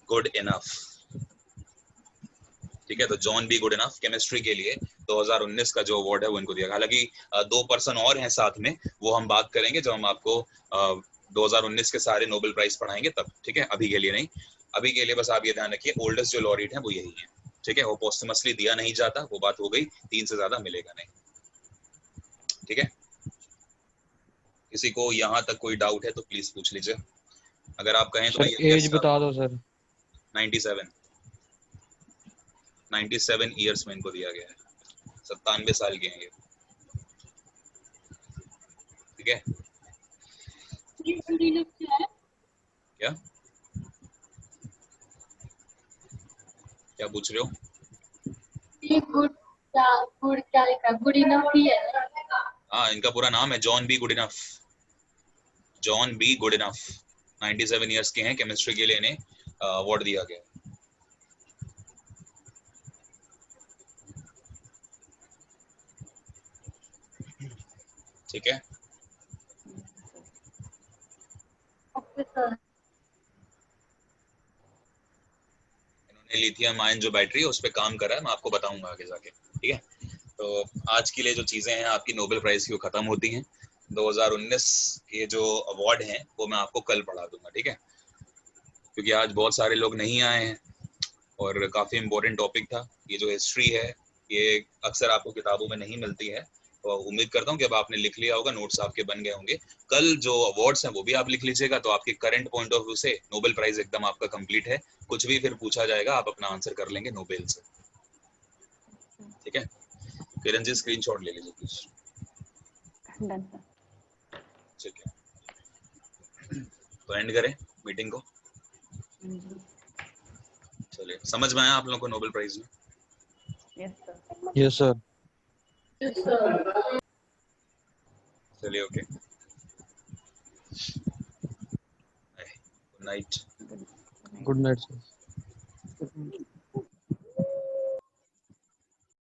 गुड इनफ, ठीक है। तो John be good enough chemistry के लिए 2019 का जो अवार्ड है वो इनको दिया गया। हालांकि 2 पर्सन और हैं साथ में, वो हम बात करेंगे जब हम आपको 2019 के सारे नोबेल प्राइज पढ़ाएंगे तब, ठीक है, अभी के लिए नहीं। अभी के लिए बस आप ये ध्यान रखिए ओल्डेस्ट जो लॉरेट है वो यही है, ठीक है। वो पोस्टमसली दिया नहीं जाता, वो बात हो गई, 3 से ज्यादा मिलेगा नहीं, ठीक है। किसी को यहाँ तक कोई डाउट है तो प्लीज पूछ लीजिए, अगर आप कहें तो सर मैं यही एज बता दो सर। 97 ईयर्स में इनको दिया गया है, 97 साल के हैं ये, ठीक है। ये गुडिनफ क्या है? क्या क्या पूछ रहे हो? ये गुड क्या लिखा? गुड इनफ ही है ना? हाँ, इनका पूरा नाम है John B Goodenough. John B Goodenough 97 years के हैं, केमिस्ट्री के लिए इन्हें अवार्ड दिया गया। ठीक है, ओके सर। इन्होंने लिथियम आयन जो बैटरी है उस पर काम करा है, मैं आपको बताऊंगा आगे जाके, ठीक है। तो आज के लिए जो चीजें हैं आपकी नोबेल प्राइज की वो खत्म होती हैं। 2019 के जो अवार्ड हैं वो मैं आपको कल पढ़ा दूंगा, ठीक है, क्योंकि आज बहुत सारे लोग नहीं आए हैं और काफी इम्पोर्टेंट टॉपिक था। ये जो हिस्ट्री है ये अक्सर आपको किताबों में नहीं मिलती है, तो उम्मीद करता हूँ कि अब आपने लिख लिया होगा, नोट्स आपके बन गए होंगे। कल जो अवार्ड्स हैं वो भी आप लिख लीजिएगा, तो आपके करंट पॉइंट ऑफ व्यू से नोबेल प्राइज एकदम आपका कंप्लीट है। कुछ भी फिर पूछा जाएगा आप अपना आंसर कर लेंगे नोबेल से, ठीक है। किरण जी स्क्रीनशॉट ले लीजिए प्लीज। Done sir. ठीक है, तो एंड करें मीटिंग को। चलिए, समझ में आया आप लोगों को नोबेल प्राइज में? Yes sir. Yes sir. Yes sir. चलिए, okay, good night. Good night sir.